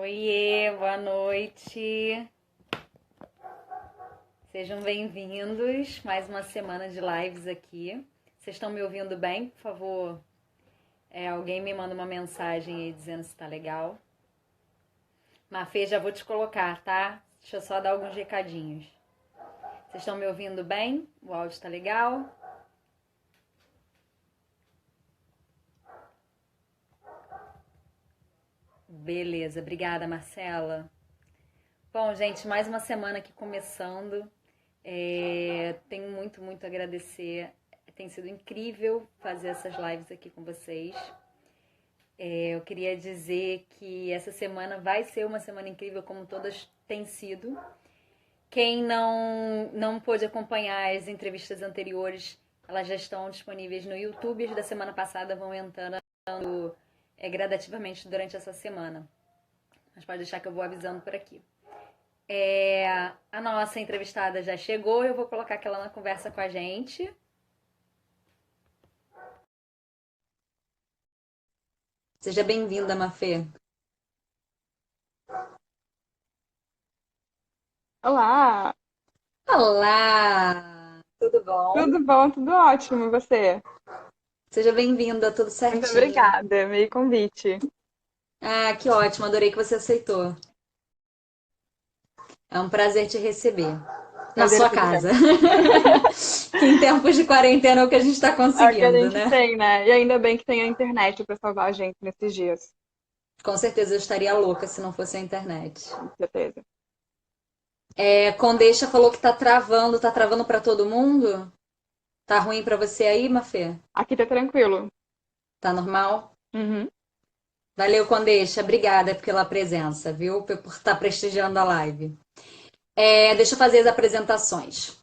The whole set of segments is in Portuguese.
Oiê, boa noite. Sejam bem-vindos. Mais uma semana de lives aqui. Vocês estão me ouvindo bem? Por favor, alguém me manda uma mensagem aí dizendo se tá legal. Mafê, já vou te colocar, tá? Deixa eu só dar alguns recadinhos. Vocês estão me ouvindo bem? O áudio tá legal? Beleza, obrigada, Marcela. Bom, gente, mais uma semana aqui começando. Tenho muito a agradecer. Tem sido incrível fazer essas lives aqui com vocês. Eu queria dizer que essa semana vai ser uma semana incrível, como todas têm sido. Quem não pôde acompanhar as entrevistas anteriores, elas já estão disponíveis no YouTube. As da semana passada vão entrando gradativamente durante essa semana. Mas pode deixar que eu vou avisando por aqui. A nossa entrevistada já chegou, eu vou colocar aquela na conversa com a gente. Seja bem-vinda, Mafê. Olá, Olá! Tudo bom? tudo bom? Tudo ótimo, e você? Seja bem-vinda, tudo Muito certinho. obrigada, meio convite. Ah, que ótimo, adorei que você aceitou. É um prazer te receber na Prazer é sua todo meu. casa. Que em tempos de quarentena é o que a gente está É o que a conseguindo, gente né? tem, né? E ainda bem que tem a internet para salvar a gente nesses dias, Com certeza eu estaria louca se não fosse a internet. com certeza. Condeixa falou que tá travando para todo mundo? Tá ruim para você aí, Mafê? Aqui tá tranquilo. Tá normal? Uhum. Valeu, Condeixa. Obrigada pela presença, viu? Por estar prestigiando a live. Deixa eu fazer as apresentações.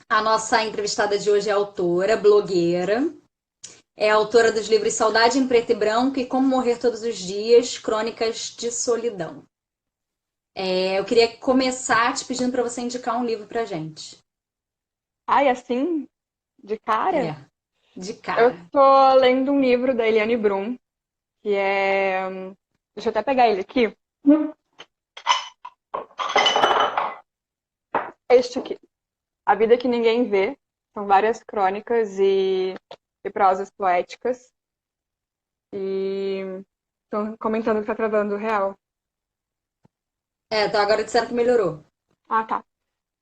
A nossa entrevistada de hoje é autora, blogueira. É autora dos livros Saudade em Preto e Branco e Como Morrer Todos os Dias, Crônicas de Solidão. Eu queria começar te pedindo para você indicar um livro pra gente. Ai, assim, de cara, É, de eu cara. tô lendo um livro da Eliane Brum, que é. Deixa eu até pegar ele aqui. Este aqui. A Vida que Ninguém Vê. São várias crônicas e prosas poéticas. E estão comentando que tá travando real. Então agora disseram que melhorou. Ah, tá.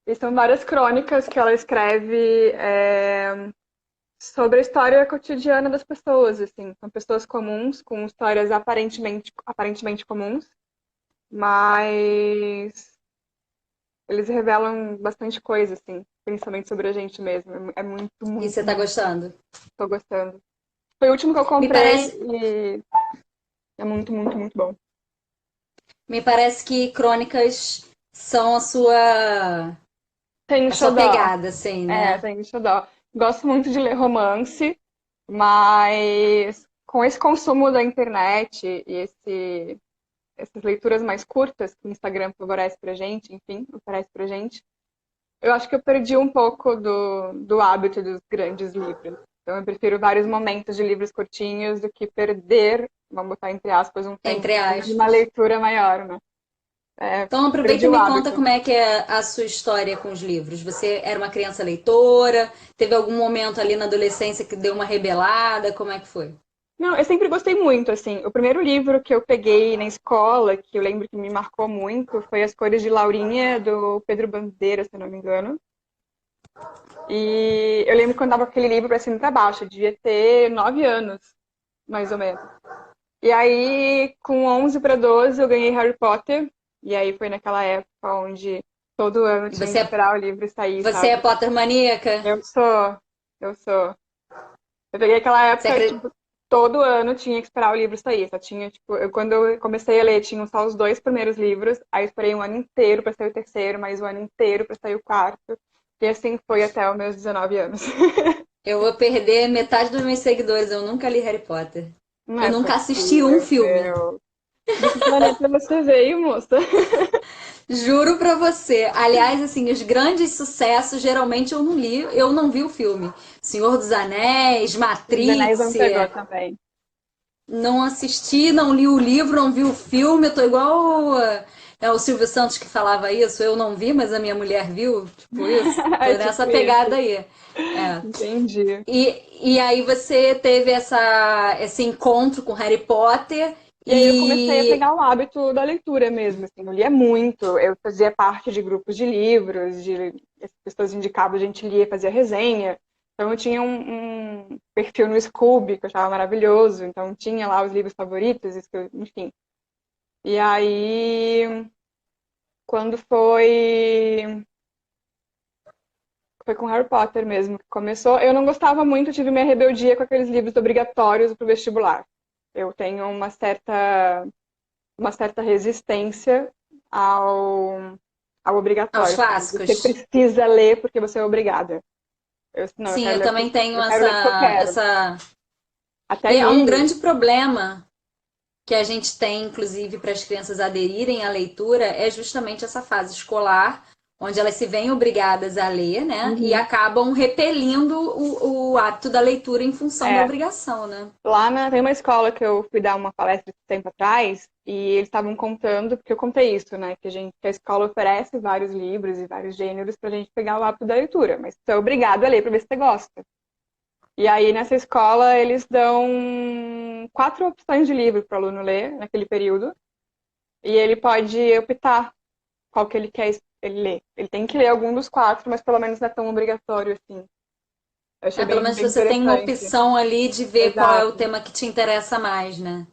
E são várias crônicas que ela escreve sobre a história cotidiana das pessoas, assim. São pessoas comuns, com histórias aparentemente comuns, mas eles revelam bastante coisa, assim, principalmente sobre a gente mesmo. É muito, E muito, você tá muito. gostando? Tô gostando. Foi o último que eu Me comprei parece, e é muito, muito, muito bom. me parece que crônicas são Tem a sua xodó. pegada, assim, É, né? tem xodó. Gosto muito de ler romance, mas com esse consumo da internet e essas leituras mais curtas que o Instagram favorece pra gente, enfim, oferece pra gente, eu acho que eu perdi um pouco do hábito dos grandes livros. Então eu prefiro vários momentos de livros curtinhos do que perder, vamos botar entre aspas, um tempo Entre de uma aspas. leitura maior, né? Então aproveita Perdi e o me conta hábito. como é que é a sua história com os livros. Você era uma criança leitora? Teve algum momento ali na adolescência que deu uma rebelada? Como é que foi? Não, eu sempre gostei muito, assim. O primeiro livro que eu peguei na escola, que eu lembro que me marcou muito, foi As Cores de Laurinha, do Pedro Bandeira, se eu não me engano. E eu lembro quando eu dava aquele livro pra cima e pra baixo, eu devia ter 9 anos, mais ou menos. E aí, com 11 para 12, eu ganhei Harry Potter, e aí foi naquela época onde todo ano E tinha que esperar o livro sair, você é sabe? Potter maníaca? Eu sou, eu sou. Eu peguei aquela Você época, acredita? tipo, todo ano tinha que esperar o livro sair. Só tinha, tipo, quando eu comecei a ler, tinham só os dois primeiros livros. Aí eu esperei um ano inteiro pra sair o terceiro, mais um ano inteiro pra sair o quarto. E assim foi até os meus 19 anos. Eu vou perder metade dos meus seguidores. Eu nunca li Harry Potter. Não Eu é nunca assisti um possível, filme. meu. De que planeta você veio, moça? Juro pra você. Aliás, assim, os grandes sucessos geralmente eu não li, eu não vi o filme. Senhor dos Anéis, Os Anéis não Matrix. pegou também. não assisti, não li o livro, não vi o filme. Eu tô igual o Silvio Santos que falava isso. Eu não vi, mas a minha mulher viu. Tipo isso. Tô É nessa tipo pegada isso. aí. É. Entendi. E aí você teve esse encontro com Harry Potter E aí eu comecei a e. pegar o hábito da leitura mesmo, assim, eu lia muito, eu fazia parte de grupos de livros, de as pessoas indicavam, a gente lia, fazia resenha. Então eu tinha um perfil no Scooby, que eu achava maravilhoso, então tinha lá os livros favoritos, enfim. E aí, quando foi com Harry Potter mesmo que começou, eu não gostava muito, tive minha rebeldia com aqueles livros obrigatórios para o vestibular. Eu tenho uma certa resistência ao, ao Aos obrigatório. Você clássicos. precisa ler porque você é obrigada. Não, eu Sim, quero eu ler porque também tenho eu quero ler porque eu quero. essa. Até É um li. grande problema que a gente tem, inclusive, para as crianças aderirem à leitura, é justamente essa fase escolar, onde elas se veem obrigadas a ler, né? E Uhum. acabam repelindo o ato da leitura em função da É, obrigação, né? tem uma escola que eu fui dar uma palestra esse tempo atrás e eles estavam contando, porque eu contei isso, né? Que a escola oferece vários livros e vários gêneros pra gente pegar o hábito da leitura, mas você é obrigado a ler pra ver se você gosta. E aí, nessa escola, eles dão 4 opções de livro para o aluno ler naquele período. E ele pode optar qual que ele quer ele ler. Ele tem que ler algum dos 4, mas pelo menos não é tão obrigatório assim. Eu achei É, pelo bem, menos bem você tem uma interessante. opção ali de ver qual é o Exato. tema que te interessa mais, né?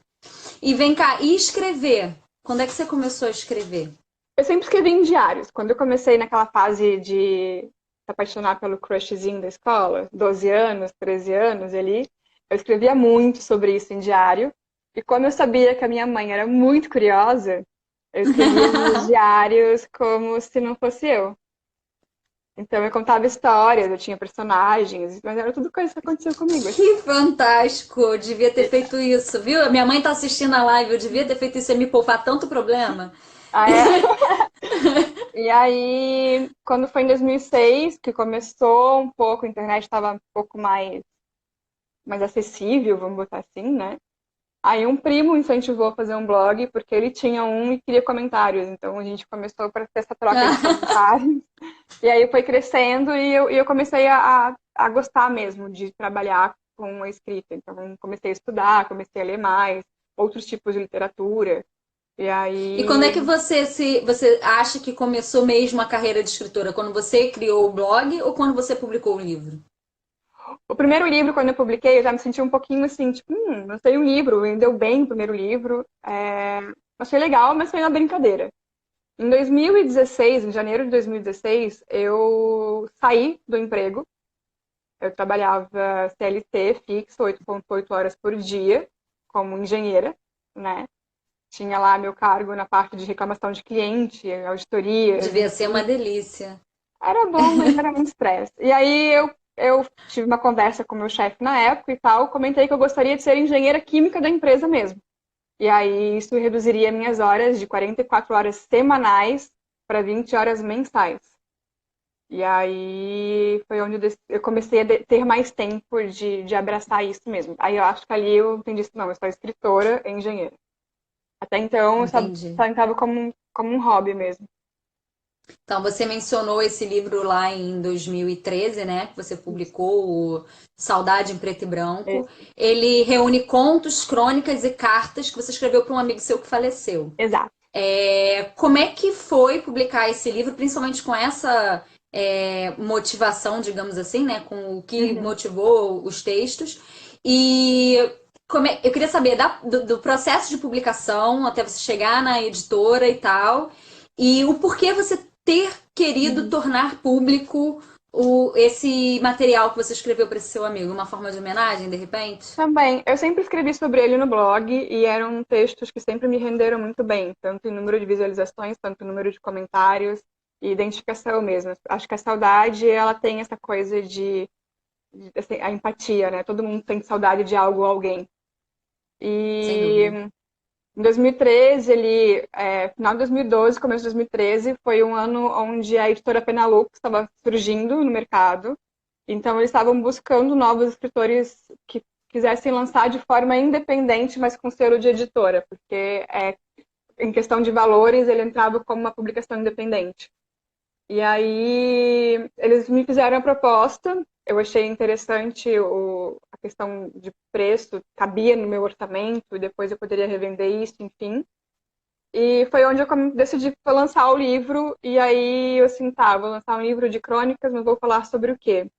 E vem cá, e escrever? Quando é que você começou a escrever? Eu sempre escrevi em diários. Quando eu comecei naquela fase de se apaixonar pelo crushzinho da escola, 12 anos, 13 anos ali, eu escrevia muito sobre isso em diário. E como eu sabia que a minha mãe era muito curiosa, eu escrevia nos diários como se não fosse eu. Então eu contava histórias, eu tinha personagens, mas era tudo coisa que aconteceu comigo. Que fantástico! Eu devia ter feito isso, viu? Minha mãe tá assistindo a live, eu devia ter feito isso e me poupar tanto problema. Ah, é? E aí, quando foi em 2006, que começou um pouco, a internet estava um pouco mais acessível, vamos botar assim, né? Aí um primo incentivou a fazer um blog, porque ele tinha um e queria comentários. Então a gente começou para ter essa troca de comentários. E aí foi crescendo e eu comecei a gostar mesmo de trabalhar com a escrita. Então comecei a estudar, comecei a ler mais, outros tipos de literatura. E E quando é que aí, você acha que começou mesmo a carreira de escritora? Quando você criou o blog ou quando você publicou o livro? o primeiro livro, quando eu publiquei, eu já me senti um pouquinho assim, tipo, não sei um livro, vendeu bem o primeiro livro. Achei legal, mas foi uma brincadeira. Em 2016, em janeiro de 2016, eu saí do emprego. Eu trabalhava CLT fixo, 8,8 horas por dia, como engenheira, né? Tinha lá meu cargo na parte de reclamação de cliente, auditorias, Devia ser uma enfim. delícia. Era bom, mas era muito estresse. E aí eu tive uma conversa com o meu chefe na época e tal, comentei que eu gostaria de ser engenheira química da empresa mesmo. E aí isso reduziria minhas horas de 44 horas semanais para 20 horas mensais. E aí foi onde eu comecei a ter mais tempo de abraçar isso mesmo. Aí eu acho que ali eu entendi isso, não, eu sou escritora e engenheira. Até então eu Entendi. só entrava como um hobby mesmo. Então, você mencionou esse livro lá em 2013, né? Que você publicou, o Saudade em Preto e Branco. Isso. Ele reúne contos, crônicas e cartas que você escreveu para um amigo seu que faleceu. Exato. Como é que foi publicar esse livro, principalmente com essa motivação, digamos assim, né? Com o que Uhum. motivou os textos. E eu queria saber do processo de publicação até você chegar na editora e tal, e o porquê você ter querido Uhum. tornar público esse material que você escreveu para esse seu amigo, uma forma de homenagem, de repente? Também, eu sempre escrevi sobre ele no blog e eram textos que sempre me renderam muito bem, tanto em número de visualizações, quanto em número de comentários e identificação mesmo. Acho que a saudade, ela tem essa coisa assim, a empatia, né? Todo mundo tem saudade de algo ou alguém. Sem E dúvida. em 2013, final de 2012, começo de 2013, foi um ano onde a editora Penalux estava surgindo no mercado. Então, eles estavam buscando novos escritores que quisessem lançar de forma independente, mas com selo de editora, porque em questão de valores ele entrava como uma publicação independente. E aí eles me fizeram a proposta, eu achei interessante a questão de preço, cabia no meu orçamento, e depois eu poderia revender isso, enfim. E foi onde eu decidi lançar o livro, e aí eu assim, tá, vou lançar um livro de crônicas, mas vou falar sobre o quê?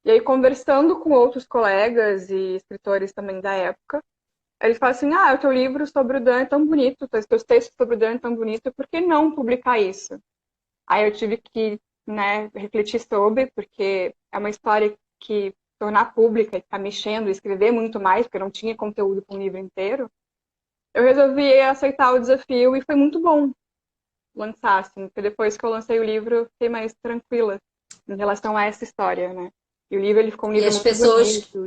E aí, conversando com outros colegas e escritores também da época, eles falam assim, o teu livro sobre o Dan é tão bonito, os teus textos sobre o Dan é tão bonito, por que não publicar isso? Aí eu tive que, né, refletir sobre, porque é uma história que tornar pública e ficar mexendo, escrever muito mais, porque eu não tinha conteúdo para um livro inteiro, eu resolvi aceitar o desafio e foi muito bom lançar, assim, porque depois que eu lancei o livro, eu fiquei mais tranquila em relação a essa história, né? E o livro, ele ficou um E livro muito bonito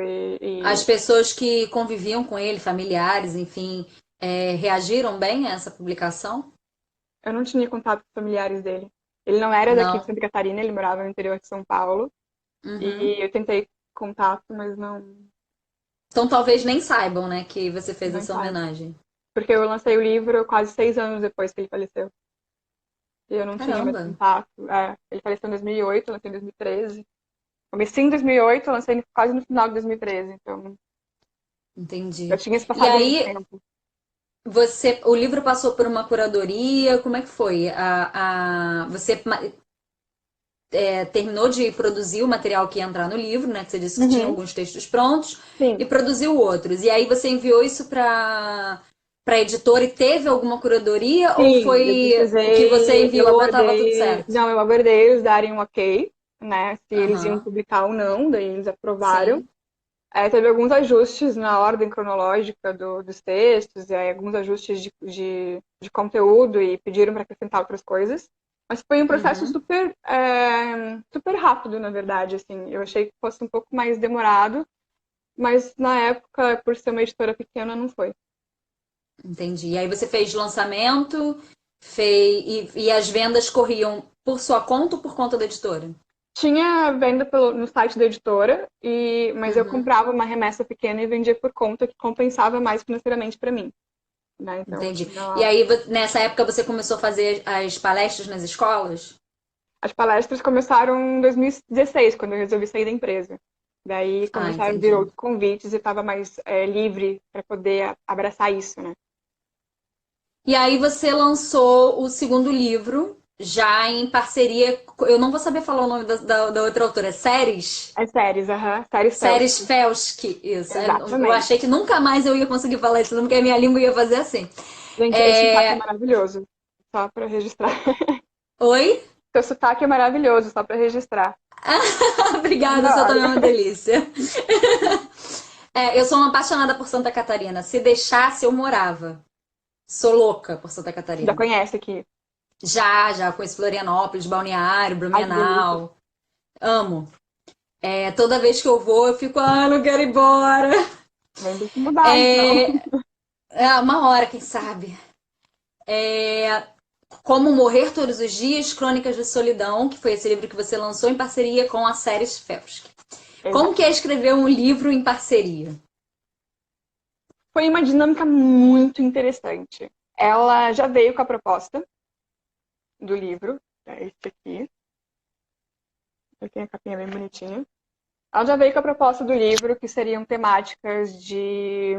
as pessoas que conviviam com ele, familiares, enfim, reagiram bem a essa publicação? eu não tinha contato com os familiares dele. Ele não era daqui de Não. Santa Catarina, ele morava no interior de São Paulo. Uhum. E eu tentei contato, mas Então talvez nem saibam, né, que você fez não essa sabe. homenagem. Porque eu lancei o livro quase 6 anos depois que ele faleceu. E eu não tinha mais Caramba, contato. Ele faleceu em 2008, eu lancei em 2013. Comecei em 2008, eu lancei quase no final de 2013. Então, já entendi. tinha se E passado muito aí, tempo. o livro passou por uma curadoria, como é que foi? Você terminou de produzir o material que ia entrar no livro, né? Que você disse que tinha Uhum, alguns textos prontos sim. e produziu outros. E aí você enviou isso para editora e teve alguma curadoria ou Sim, eu foi o que você eu enviou, estava tudo aguardei. certo? Não, eu aguardei eles darem um ok, né? Se eles iam Aham, publicar ou não, daí eles aprovaram. sim. Teve alguns ajustes na ordem cronológica dos textos, e aí alguns ajustes de conteúdo e pediram para acrescentar outras coisas. Mas foi um processo Uhum. super rápido, na verdade. Assim, eu achei que fosse um pouco mais demorado, mas na época, por ser uma editora pequena, não foi. Entendi. E aí você fez lançamento, e as vendas corriam por sua conta ou por conta da editora? Tinha venda no site da editora, mas eu Uhum. comprava uma remessa pequena e vendia por conta, que compensava mais financeiramente para mim. Né? Então eu Entendi. E tinha. aí, nessa época, você começou a fazer as palestras nas escolas? As palestras começaram em 2016, quando eu resolvi sair da empresa. Daí Ah, começaram a vir entendi. outros convites e estava mais livre para poder abraçar isso, né? E aí você lançou o segundo livro, já em parceria. Eu não vou saber falar o nome da outra autora. Séries? As séries, aham. Séries Séries Felch. Felsk. Isso. Eu Exatamente. achei que nunca mais eu ia conseguir falar isso, porque a minha língua ia fazer assim. Gente, esse sotaque é É... maravilhoso. Só para registrar. Oi? Seu sotaque é maravilhoso, só para registrar. Obrigada, o seu também é uma delícia. Eu sou uma apaixonada por Santa Catarina. Se deixasse, eu morava. Sou louca por Santa Já Catarina. conhece aqui. Já conheço Florianópolis, Balneário, Ai, que delícia. Blumenau. Amo. Toda vez que eu vou, eu fico, não quero ir embora. Vem se mudar, então. É, uma hora, quem sabe. É, Como Morrer Todos os Dias, Crônicas de Solidão, que foi esse livro que você lançou em parceria com a Séries Felsk. Como que é Exatamente. escrever um livro em parceria? Foi uma dinâmica muito interessante. Ela já veio com a proposta do livro, é esse aqui. Eu tenho a capinha bem bonitinha. Ela já veio com a proposta do livro, que seriam temáticas de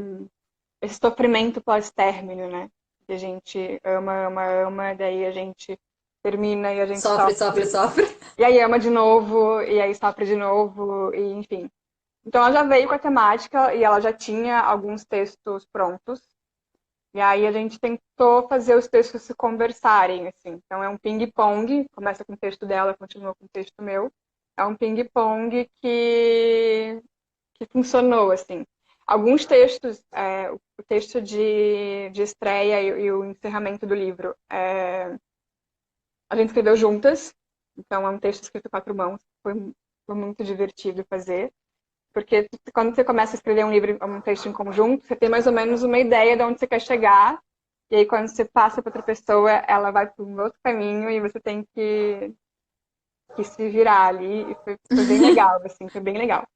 esse sofrimento pós-término, né? Que a gente ama, ama, ama, daí a gente termina e a gente Sofre, sofre, sofre. sofre. E aí ama de novo, e aí sofre de novo, e enfim. Então ela já veio com a temática e ela já tinha alguns textos prontos. E aí a gente tentou fazer os textos se conversarem, assim. Então é um ping-pong, começa com o texto dela, continua com o texto meu. É um ping-pong que funcionou, assim. Alguns textos, o texto de estreia e o encerramento do livro, a gente escreveu juntas. Então é um texto escrito a quatro mãos, foi muito divertido fazer. Porque quando você começa a escrever um livro, um texto em conjunto, você tem mais ou menos uma ideia de onde você quer chegar. E aí, quando você passa para outra pessoa, ela vai para um outro caminho e você tem que se virar ali. E foi bem legal, assim, foi bem legal.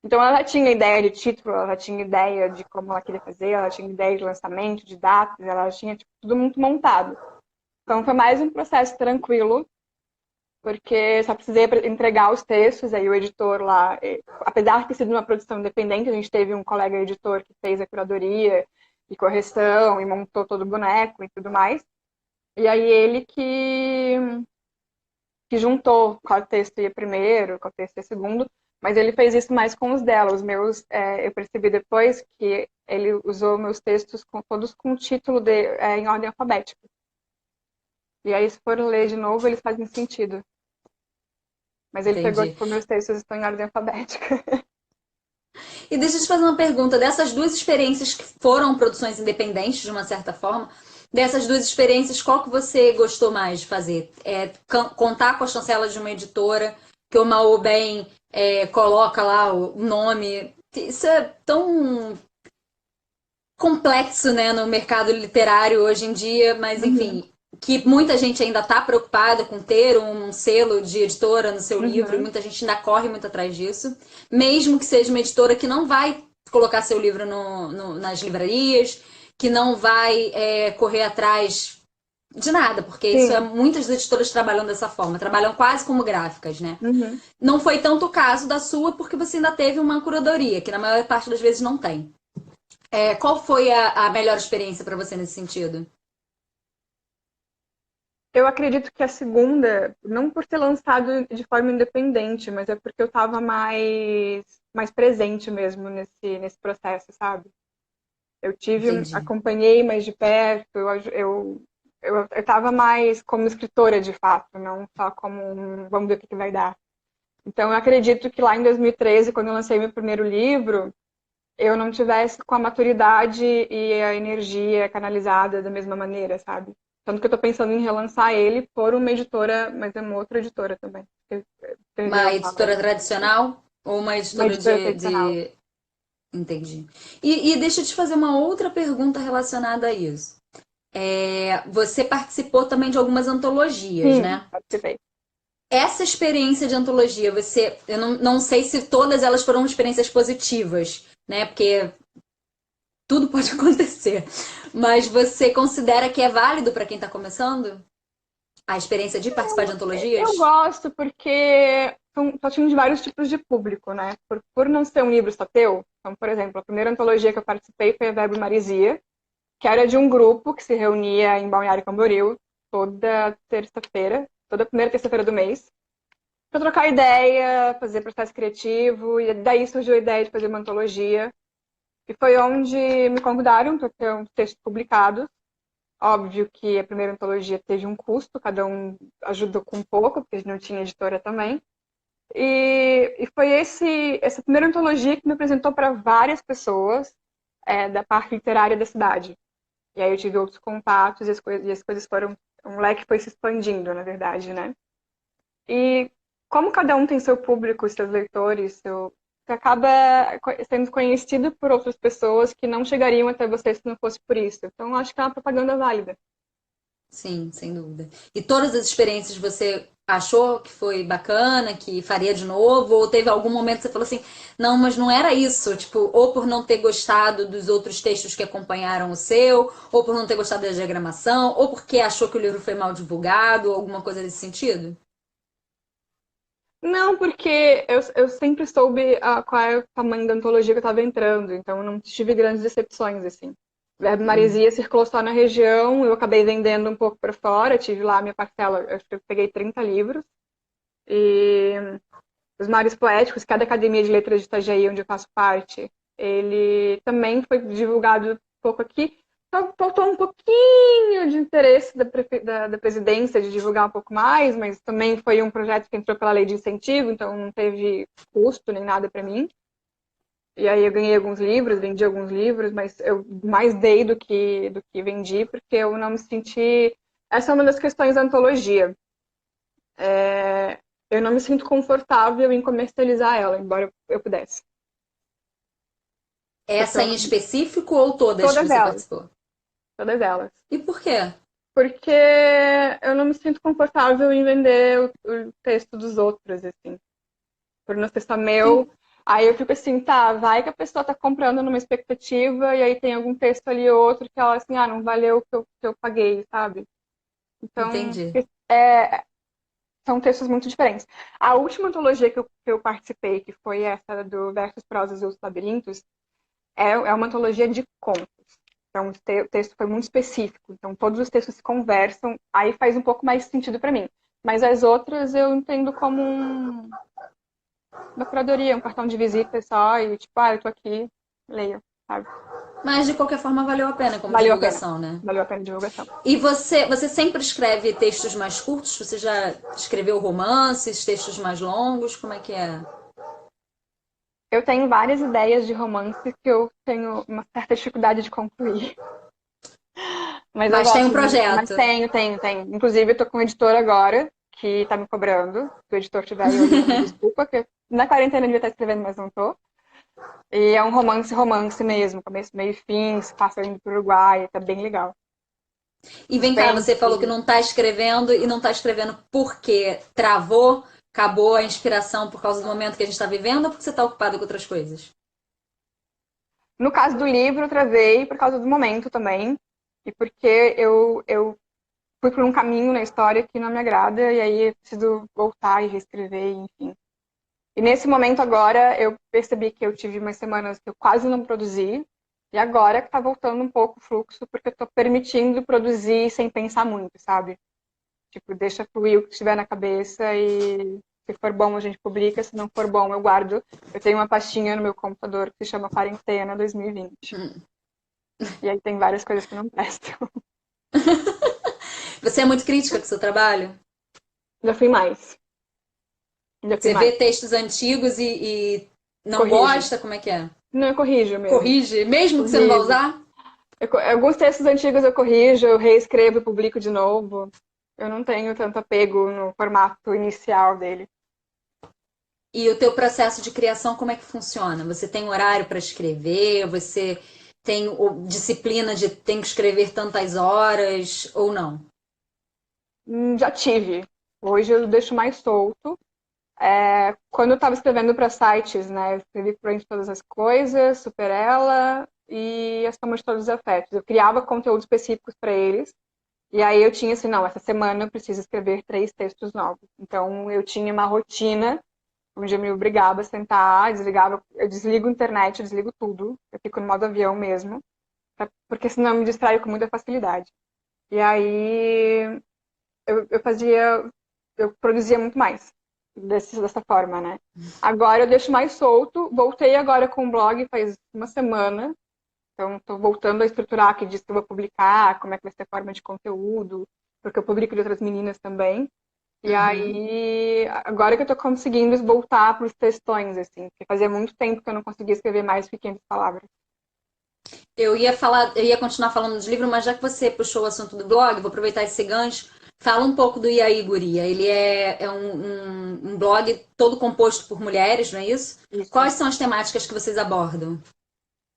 Então ela já tinha ideia de título, ela já tinha ideia de como ela queria fazer, ela tinha ideia de lançamento, de datas, ela já tinha tipo, tudo muito montado. Então foi mais um processo tranquilo, porque só precisei entregar os textos, aí o editor lá, apesar de ter sido uma produção independente, a gente teve um colega editor que fez a curadoria e correção e montou todo o boneco e tudo mais. E aí ele que juntou qual texto ia primeiro, qual texto ia segundo, mas ele fez isso mais com os dela. Os meus, eu percebi depois que ele usou meus textos todos com o título em ordem alfabética. E aí, se for ler de novo, eles fazem sentido. Mas ele pegou, Entendi. tipo, meus textos estão em ordem alfabética. E deixa eu te fazer uma pergunta. Dessas duas experiências que foram produções independentes, de uma certa forma, dessas duas experiências, qual que você gostou mais de fazer? Contar com a chancela de uma editora, que o Maô Bem coloca lá o nome. Isso é tão complexo, né, no mercado literário hoje em dia, mas Uhum, enfim, que muita gente ainda está preocupada com ter um selo de editora no seu livro, e uhum. muita gente ainda corre muito atrás disso, mesmo que seja uma editora que não vai colocar seu livro nas livrarias, que não vai correr atrás de nada, porque isso Sim. muitas das editoras trabalham dessa forma, trabalham quase como gráficas, né? Uhum. Não foi tanto o caso da sua, porque você ainda teve uma curadoria, que na maior parte das vezes não tem. Qual foi a melhor experiência para você nesse sentido? Eu acredito que a segunda, não por ter lançado de forma independente, mas é porque eu estava mais presente mesmo nesse processo, sabe? Eu Entendi. acompanhei mais de perto, eu estava mais como escritora de fato, não só como vamos ver o que vai dar. Então eu acredito que lá em 2013, quando eu lancei meu primeiro livro, eu não tivesse com a maturidade e a energia canalizada da mesma maneira, sabe? Tanto que eu tô pensando em relançar ele por uma editora, mas é uma outra editora também. Uma Perdeu editora tradicional ou uma uma editora editora tradicional. de... Entendi. E deixa eu te fazer uma outra pergunta relacionada a isso. Você participou também de algumas antologias, Sim, né? participei. Essa experiência de antologia, eu não sei se todas elas foram experiências positivas, né? Porque tudo pode acontecer. Mas você considera que é válido para quem está começando a experiência de participar de Eu antologias? gosto porque só tinha de vários tipos de público, né? Por não ser um livro só teu, então, por exemplo, a primeira antologia que eu participei foi a Verbo Maresia, que era de um grupo que se reunia em Balneário Camboriú toda terça-feira, toda primeira terça-feira do mês, para trocar ideia, fazer processo criativo, e daí surgiu a ideia de fazer uma antologia. E foi onde me convidaram para ter um texto publicado. Óbvio que a primeira antologia teve um custo, cada um ajudou com um pouco, porque a gente não tinha editora também. E foi essa primeira antologia que me apresentou para várias pessoas da parte literária da cidade. E aí eu tive outros contatos e as coisas foram. Um leque foi se expandindo, na verdade, né? E como cada um tem seu público, seus leitores, você acaba sendo conhecido por outras pessoas que não chegariam até você se não fosse por isso. Então, acho que é uma propaganda válida. Sim, sem dúvida. E todas as experiências você achou que foi bacana, que faria de novo? Ou teve algum momento que você falou assim, não, mas não era isso? Tipo, ou por não ter gostado dos outros textos que acompanharam o seu, ou por não ter gostado da diagramação, ou porque achou que o livro foi mal divulgado, ou alguma coisa desse sentido? Não, porque eu sempre soube qual é o tamanho da antologia que eu estava entrando, então eu não tive grandes decepções, assim. Verbo Hum. Maresia circulou só na região, eu acabei vendendo um pouco para fora, tive lá a minha parcela, eu peguei 30 livros, e os Mares Poéticos, que é da Academia de Letras de Itajaí, onde eu faço parte, ele também foi divulgado um pouco aqui. Só faltou um pouquinho de interesse da presidência de divulgar um pouco mais, mas também foi um projeto que entrou pela lei de incentivo, então não teve custo nem nada para mim. E aí eu ganhei alguns livros, vendi alguns livros, mas eu mais dei do que vendi, porque eu não me senti. Essa é uma das questões da antologia. Eu não me sinto confortável em comercializar ela, embora eu pudesse. Porque Essa eu em não... específico ou todas que Todas você elas, participou? todas elas. E por quê? Porque eu não me sinto confortável em vender o texto dos outros, assim. Por não ser só Sim. meu. Aí eu fico assim, tá, vai que a pessoa tá comprando numa expectativa e aí tem algum texto ali ou outro que ela assim, não valeu o que eu paguei, sabe? Então, Entendi. são textos muito diferentes. A última antologia que eu participei, que foi essa do Versos, Prosas e os Labirintos, é uma antologia de contos. Então, o texto foi muito específico. Então, todos os textos se conversam. Aí faz um pouco mais sentido para mim. Mas as outras eu entendo como uma curadoria, um cartão de visita só. E tipo, eu tô aqui, leio, sabe? Mas de qualquer forma valeu a pena como Valeu a pena. divulgação, né? Valeu a pena a divulgação. E você sempre escreve textos mais curtos? Você já escreveu romances, textos mais longos? Como é que é? Eu tenho várias ideias de romance que eu tenho uma certa dificuldade de concluir. Mas eu Mas tem um gosto muito. Mas projeto. tenho. Inclusive, eu tô com um editor agora que tá me cobrando. Se o editor tiver aí ouvindo, desculpa, que na quarentena eu devia estar escrevendo, mas não tô. E é um romance mesmo, começo, meio e fim, se passa indo pro Uruguai, tá bem legal. E vem cá, Suspense. você falou que não tá escrevendo e não tá escrevendo porque travou, acabou a inspiração por causa do momento que a gente tá vivendo ou porque você tá ocupado com outras coisas? No caso do livro, eu travei por causa do momento também. E porque eu fui por um caminho na história que não me agrada, e aí eu preciso voltar e reescrever, enfim. E nesse momento agora, eu percebi que eu tive umas semanas que eu quase não produzi, e agora que tá voltando um pouco o fluxo, porque eu tô permitindo produzir sem pensar muito, sabe? Tipo, deixa fluir o que estiver na cabeça e se for bom a gente publica, se não for bom eu guardo. Eu tenho uma pastinha no meu computador que se chama Quarentena 2020. E aí tem várias coisas que não prestam. Você é muito crítica com o seu trabalho? Já fui mais. Já fui Você mais. vê textos antigos e não Corrijo. gosta? Como é que é? Não, eu corrijo mesmo. Corrige, mesmo que você não vá Corrijo. usar? Alguns textos antigos eu corrijo, eu reescrevo e publico de novo. Eu não tenho tanto apego no formato inicial dele. E o teu processo de criação, como é que funciona? Você tem horário para escrever? Você tem disciplina de tem que escrever tantas horas ou não? Já tive. Hoje eu deixo mais solto. Quando eu estava escrevendo para sites, né? Eu escrevi para de todas as coisas, Superela e a Soma de Todos os Afetos. Eu criava conteúdos específicos para eles. E aí eu tinha assim, não, essa semana eu preciso escrever 3 textos novos. Então eu tinha uma rotina onde eu me obrigava a sentar, desligava, eu desligo a internet, eu desligo tudo. Eu fico no modo avião mesmo, porque senão eu me distraio com muita facilidade. E aí eu produzia muito mais dessa forma, né? Agora eu deixo mais solto, voltei agora com o blog faz uma semana, então estou voltando a estruturar que diz que eu vou publicar, como é que vai ser a forma de conteúdo, porque eu publico de outras meninas também. E aí, agora que eu tô conseguindo voltar para os textões, assim, porque fazia muito tempo que eu não conseguia escrever mais de 500 palavras. Eu ia continuar falando dos livros, mas já que você puxou o assunto do blog, vou aproveitar esse gancho. Fala um pouco do E aí, Guria. Ele é um blog todo composto por mulheres, não é isso? Isso. Quais são as temáticas que vocês abordam?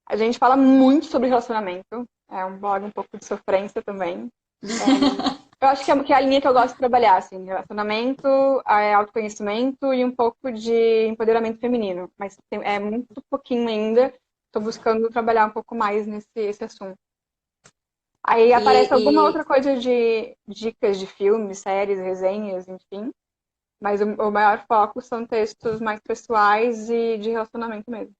A gente fala muito sobre relacionamento, é um blog um pouco de sofrência também. Eu acho que é a linha que eu gosto de trabalhar, assim, relacionamento, autoconhecimento e um pouco de empoderamento feminino. Mas é muito pouquinho ainda, estou buscando trabalhar um pouco mais esse assunto. Aí aparece alguma outra coisa de dicas de filmes, séries, resenhas, enfim. Mas o maior foco são textos mais pessoais e de relacionamento mesmo.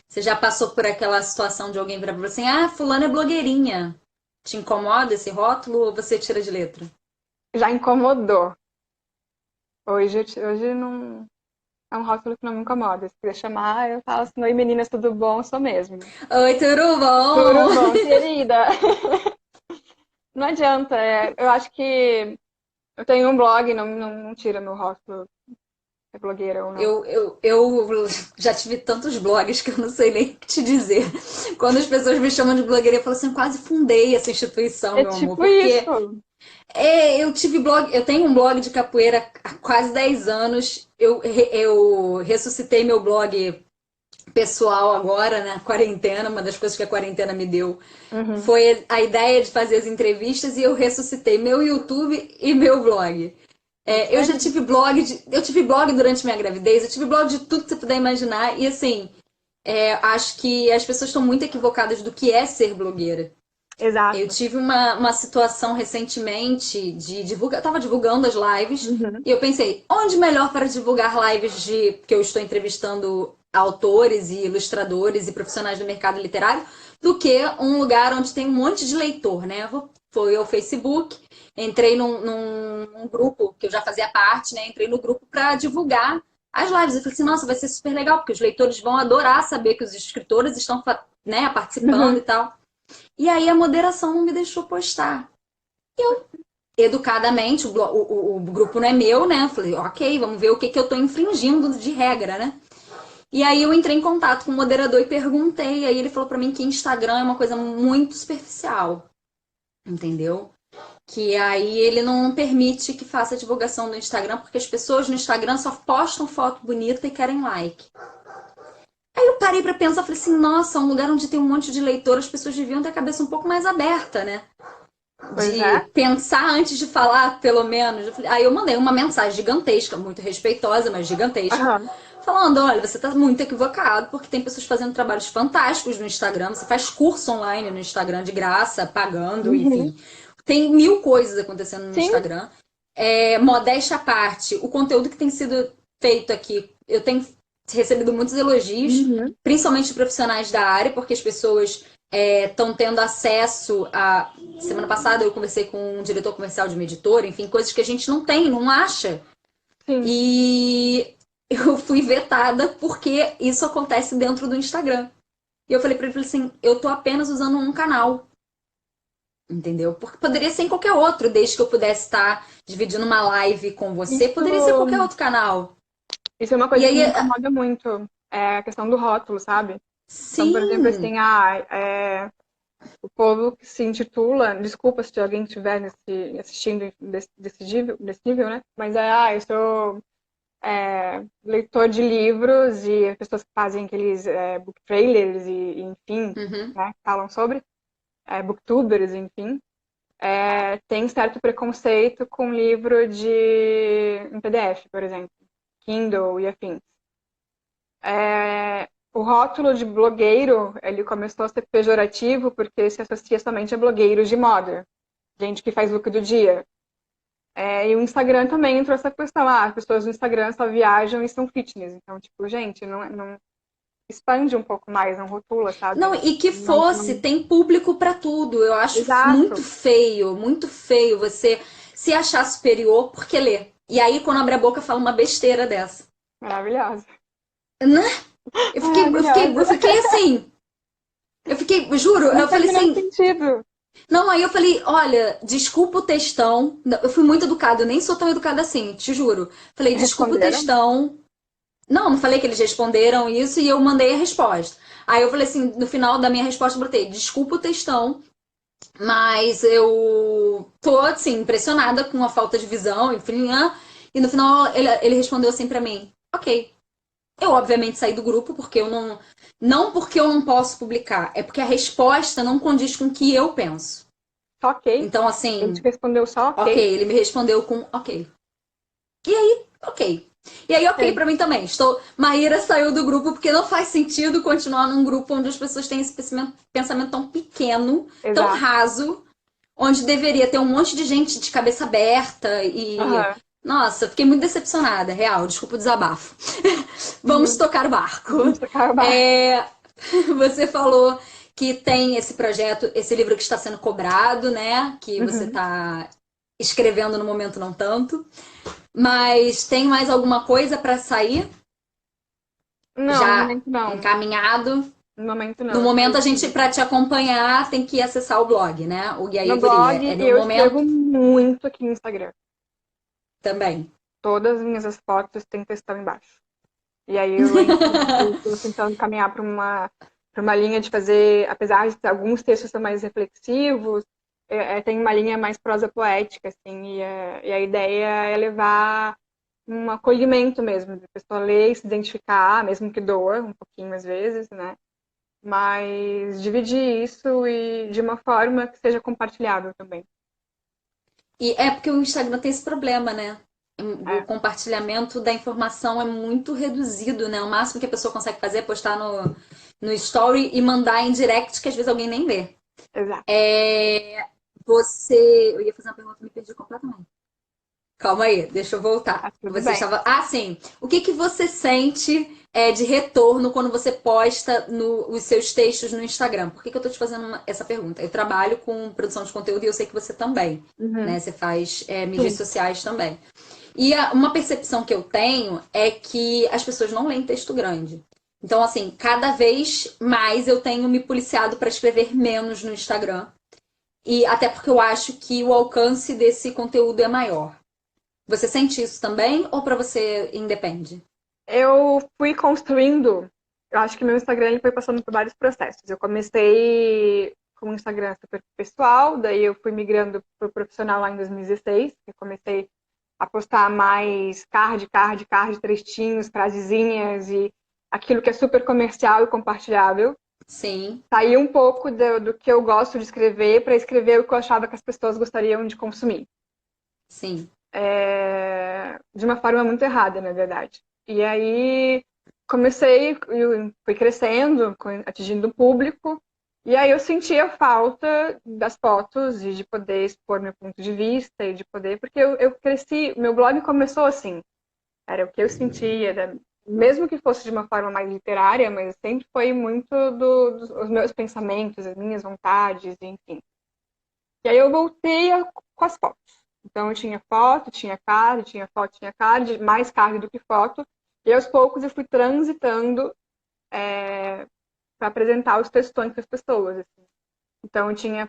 Você já passou por aquela situação de alguém virar pra você assim, fulana é blogueirinha. Te incomoda esse rótulo ou você tira de letra? Já incomodou. Hoje não é um rótulo que não me incomoda. Se quiser chamar, eu falo assim, oi meninas, tudo bom? Sou mesmo. Oi, tudo bom? Tudo bom, querida? Não adianta. Eu acho que eu tenho um blog, não tira meu rótulo é blogueira ou não. Eu já tive tantos blogs que eu não sei nem o que te dizer. Quando as pessoas me chamam de blogueira, eu falo assim, quase fundei essa instituição, meu amor. Tipo Porque isso. eu tive blog, eu tenho um blog de capoeira há quase 10 anos. Eu ressuscitei meu blog pessoal agora, na quarentena. Uma das coisas que a quarentena me deu foi a ideia de fazer as entrevistas e eu ressuscitei meu YouTube e meu blog. Eu já tive blog, eu tive blog durante minha gravidez, eu tive blog de tudo que você puder imaginar, e assim, acho que as pessoas estão muito equivocadas do que é ser blogueira. Exato. Eu tive uma situação recentemente de divulgar, eu tava divulgando as lives, e eu pensei, onde melhor para divulgar lives de que eu estou entrevistando autores e ilustradores e profissionais do mercado literário, do que um lugar onde tem um monte de leitor, né? Foi ao Facebook, entrei num grupo que eu já fazia parte, né? Entrei no grupo para divulgar as lives. Eu falei assim, nossa, vai ser super legal, porque os leitores vão adorar saber que os escritores estão, né, participando e tal. E aí a moderação não me deixou postar. Eu, educadamente, o grupo não é meu, né? Falei, ok, vamos ver o que eu tô infringindo de regra, né? E aí eu entrei em contato com o moderador e perguntei. Aí ele falou pra mim que Instagram é uma coisa muito superficial. Entendeu? Que aí ele não permite que faça divulgação no Instagram, porque as pessoas no Instagram só postam foto bonita e querem like. Aí eu parei pra pensar, falei assim, nossa, um lugar onde tem um monte de leitor, as pessoas deviam ter a cabeça um pouco mais aberta, né? De pensar antes de falar, pelo menos. Aí eu mandei uma mensagem gigantesca, muito respeitosa, mas gigantesca, falando, olha, você tá muito equivocado, porque tem pessoas fazendo trabalhos fantásticos no Instagram, você faz curso online no Instagram de graça, pagando, enfim. Tem 1000 coisas acontecendo no Instagram. Modéstia à parte, o conteúdo que tem sido feito aqui, eu tenho recebido muitos elogios, principalmente de profissionais da área, porque as pessoas estão tendo acesso a... Semana passada eu conversei com um diretor comercial de uma editora, enfim, coisas que a gente não tem, não acha. Sim. E eu fui vetada porque isso acontece dentro do Instagram. E eu falei pra ele assim, eu tô apenas usando um canal. Entendeu? Porque poderia ser em qualquer outro, desde que eu pudesse estar dividindo uma live com você, poderia ser qualquer outro canal. Isso é uma coisa que me incomoda muito, a questão do rótulo, sabe? Sim. Então, por exemplo, assim, o povo que se intitula, desculpa se alguém estiver assistindo desse nível, né? Mas eu sou leitor de livros e as pessoas que fazem aqueles book trailers e enfim, né, que falam sobre, booktubers, enfim, tem certo preconceito com livro em PDF, por exemplo, Kindle e afins. O rótulo de blogueiro, ele começou a ser pejorativo porque se associa somente a blogueiros de moda, gente que faz look do dia. E o Instagram também entrou essa questão, as pessoas no Instagram só viajam e são fitness. Então, tipo, gente, não expande um pouco mais, não rotula, sabe? Não, e que fosse, tem público pra tudo. Eu acho muito feio você se achar superior porque lê. E aí, quando abre a boca, fala uma besteira dessa. Maravilhosa. Né? Eu fiquei assim. Juro, eu falei assim. Sentido. Não, aí eu falei, olha, desculpa o textão. Eu fui muito educada, eu nem sou tão educada assim, te juro. Falei, desculpa o textão. Não falei que eles responderam isso e eu mandei a resposta. Aí eu falei assim, no final da minha resposta eu botei, desculpa o textão, mas eu tô, assim, impressionada com a falta de visão, enfim. E no final ele respondeu assim pra mim, ok. Eu, obviamente, saí do grupo porque eu não... Não porque eu não posso publicar, é porque a resposta não condiz com o que eu penso. Ok. Então, assim... Ele te respondeu só ok? Ok, ele me respondeu com ok. E aí, ok. E aí, ok pra mim também. Maíra saiu do grupo porque não faz sentido continuar num grupo onde as pessoas têm esse pensamento tão pequeno, tão raso, onde deveria ter um monte de gente de cabeça aberta e... Nossa, fiquei muito decepcionada, real. Desculpa o desabafo. Vamos tocar o barco. Você falou que tem esse projeto, esse livro que está sendo cobrado, né? Que você está escrevendo no momento não tanto. Mas tem mais alguma coisa para sair? Não, já no momento não. Encaminhado? No momento não. No momento a gente, para te acompanhar, tem que acessar o blog, né? O Guia No blog e eu escrevo muito aqui no Instagram. Também. Todas as minhas fotos têm textão embaixo. E aí eu estou tentando caminhar para uma linha de fazer, apesar de alguns textos são mais reflexivos, tem uma linha mais prosa poética, assim, e a ideia é levar um acolhimento mesmo, a pessoa ler e se identificar, mesmo que doa um pouquinho às vezes, né? Mas dividir isso e de uma forma que seja compartilhável também. E é porque o Instagram tem esse problema, né? o compartilhamento da informação é muito reduzido, né? O máximo que a pessoa consegue fazer é postar no story e mandar em direct, que às vezes alguém nem lê. Exato. Eu ia fazer uma pergunta e me perdi completamente. Calma aí, deixa eu voltar. Tudo Você bem. estava. Ah, sim. O que você sente de retorno quando você posta os seus textos no Instagram? Por que eu tô te fazendo essa pergunta? Eu trabalho com produção de conteúdo e eu sei que você também, né? Você faz mídias sociais também. E uma percepção que eu tenho é que as pessoas não leem texto grande. Então, assim, cada vez mais eu tenho me policiado para escrever menos no Instagram. E até porque eu acho que o alcance desse conteúdo é maior. Você sente isso também ou para você independe? Eu fui construindo, eu acho que meu Instagram ele foi passando por vários processos. Eu comecei com um Instagram super pessoal, daí eu fui migrando para o profissional lá em 2016, eu comecei a postar mais card, trechinhos, frasezinhas e aquilo que é super comercial e compartilhável. Sim. Saí um pouco do que eu gosto de escrever para escrever o que eu achava que as pessoas gostariam de consumir. Sim. De uma forma muito errada, na verdade. E aí comecei, fui crescendo, atingindo o público, e aí eu sentia falta das fotos e de poder expor meu ponto de vista e de poder, porque eu cresci, meu blog começou assim, era o que eu sentia, mesmo que fosse de uma forma mais literária, mas sempre foi muito dos meus pensamentos, as minhas vontades, enfim. E aí eu voltei com as fotos. Então eu tinha foto, tinha card, tinha foto, tinha card, mais card do que foto. E aos poucos eu fui transitando para apresentar os textões para as pessoas. Assim. Então eu tinha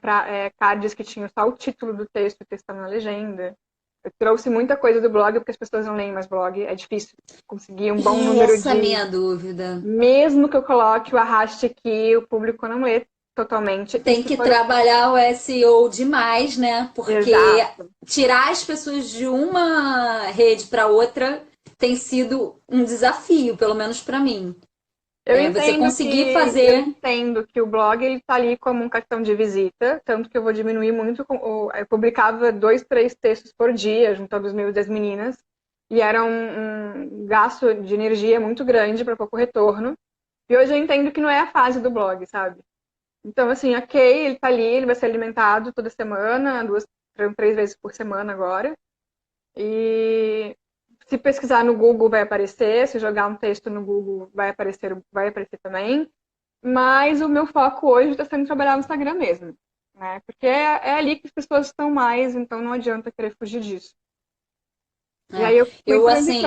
cards que tinham só o título do texto e o texto na legenda. Eu trouxe muita coisa do blog, porque as pessoas não leem mais blog. É difícil conseguir um bom número Essa é a minha dúvida. Mesmo que eu coloque o arraste aqui, o público não lê totalmente. Tem que trabalhar o SEO demais, né? Porque tirar as pessoas de uma rede para outra tem sido um desafio, pelo menos para mim. Você conseguir fazer. Eu entendo que o blog ele tá ali como um cartão de visita, tanto que eu vou diminuir muito. Eu publicava 2, 3 textos por dia, juntando os meus das meninas, e era um gasto de energia muito grande para pouco retorno. E hoje eu entendo que não é a fase do blog, sabe? Então, assim, ok, ele tá ali, ele vai ser alimentado toda semana, 2, 3 vezes por semana agora. E se pesquisar no Google vai aparecer, se jogar um texto no Google vai aparecer também. Mas o meu foco hoje está sendo trabalhar no Instagram mesmo, né? Porque é ali que as pessoas estão mais, então não adianta querer fugir disso. E aí eu fui assim,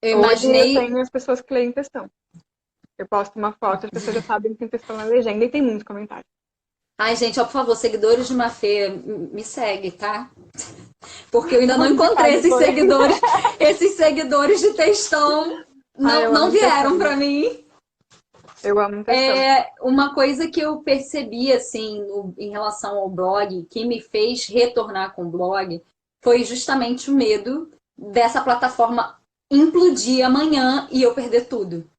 eu imaginei. Hoje eu tenho as pessoas que leem textão. Eu posto uma foto, as pessoas já sabem que tem textão na legenda e tem muitos comentários. Ai, gente, ó, por favor, seguidores de Mafê, me segue, tá? Porque eu ainda não encontrei esses seguidores. Esses seguidores de textão não vieram pra mim. Eu amo textão. Uma coisa que eu percebi, assim, em relação ao blog, que me fez retornar com o blog, foi justamente o medo dessa plataforma implodir amanhã e eu perder tudo.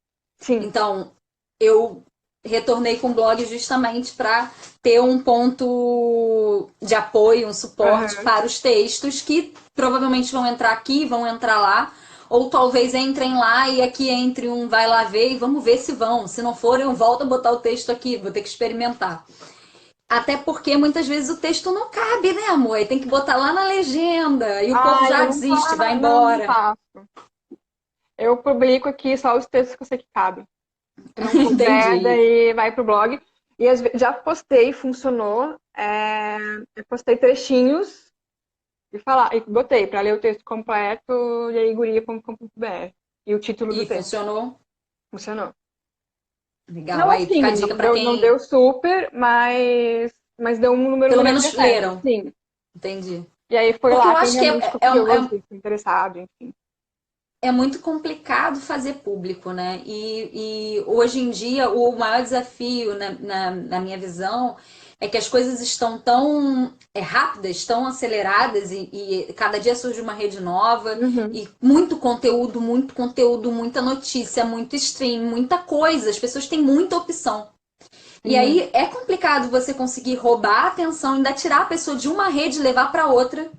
Sim. Então, eu retornei com o blog justamente para ter um ponto de apoio, um suporte para os textos que provavelmente vão entrar aqui, vão entrar lá, ou talvez entrem lá e aqui entre um vai lá ver e vamos ver se vão. Se não for, eu volto a botar o texto aqui, vou ter que experimentar. Até porque muitas vezes o texto não cabe, né, amor? E tem que botar lá na legenda e o povo já desiste, vai embora. Não faço. Eu publico aqui só os textos que eu sei que cabem. Se não puder, daí vai pro blog. E já postei, funcionou. Eu postei trechinhos e botei para ler o texto completo e aí guria.com.br. E o título do texto. Funcionou? Funcionou. Legal, não, aí assim, fica a dica para quem... Não deu super, mas deu um número... Pelo menos leram. Sim. Entendi. E aí foi porque lá eu acho que interessado, enfim. É muito complicado fazer público, né? E hoje em dia o maior desafio, na minha visão, é que as coisas estão tão rápidas, tão aceleradas e cada dia surge uma rede nova e muito conteúdo, muita notícia, muito stream, muita coisa. As pessoas têm muita opção. E aí é complicado você conseguir roubar a atenção, ainda tirar a pessoa de uma rede e levar para outra.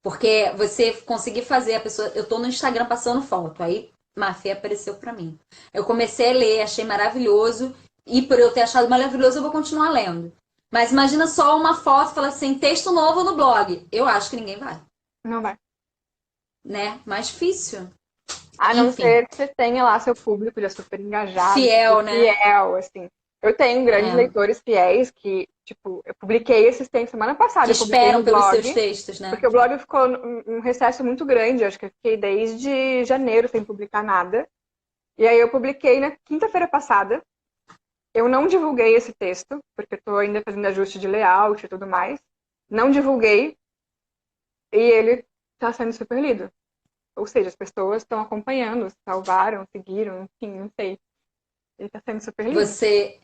Porque você conseguir fazer a pessoa. Eu tô no Instagram passando foto, aí Mafê apareceu pra mim. Eu comecei a ler, achei maravilhoso, e por eu ter achado maravilhoso, eu vou continuar lendo. Mas imagina só uma foto e fala assim: texto novo no blog. Eu acho que ninguém vai, Não vai. né? Mais difícil. A não Enfim, ser que você tenha lá seu público já super engajado, super fiel, né? fiel, assim. Eu tenho grandes É. leitores fiéis que, tipo, eu publiquei esses tempos, semana Que passada, eu publiquei esperam no pelos seus blog, textos, né? porque o blog ficou num recesso muito grande, eu acho que eu fiquei desde janeiro sem publicar nada. E aí eu publiquei na quinta-feira passada. Eu não divulguei esse texto, porque eu tô ainda fazendo ajuste de layout e tudo mais. Não divulguei e ele tá sendo super lido. Ou seja, as pessoas estão acompanhando, salvaram, seguiram, enfim, não sei. Ele tá sendo super lido. Você,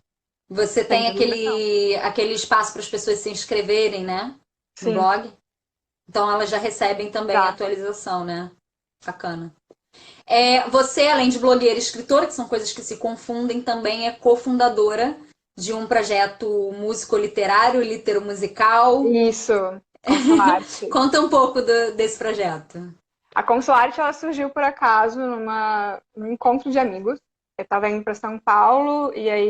você Tem tem divulgação. aquele espaço para as pessoas se inscreverem, né? No Sim, blog. Então elas já recebem também a tá. atualização, né? Bacana. Você, além de blogueira e escritora, que são coisas que se confundem, também é cofundadora de um projeto músico-literário, litero-musical. Isso, Consularte. Conta um pouco desse projeto. A Consularte, ela surgiu por acaso num encontro de amigos. Eu estava indo para São Paulo e aí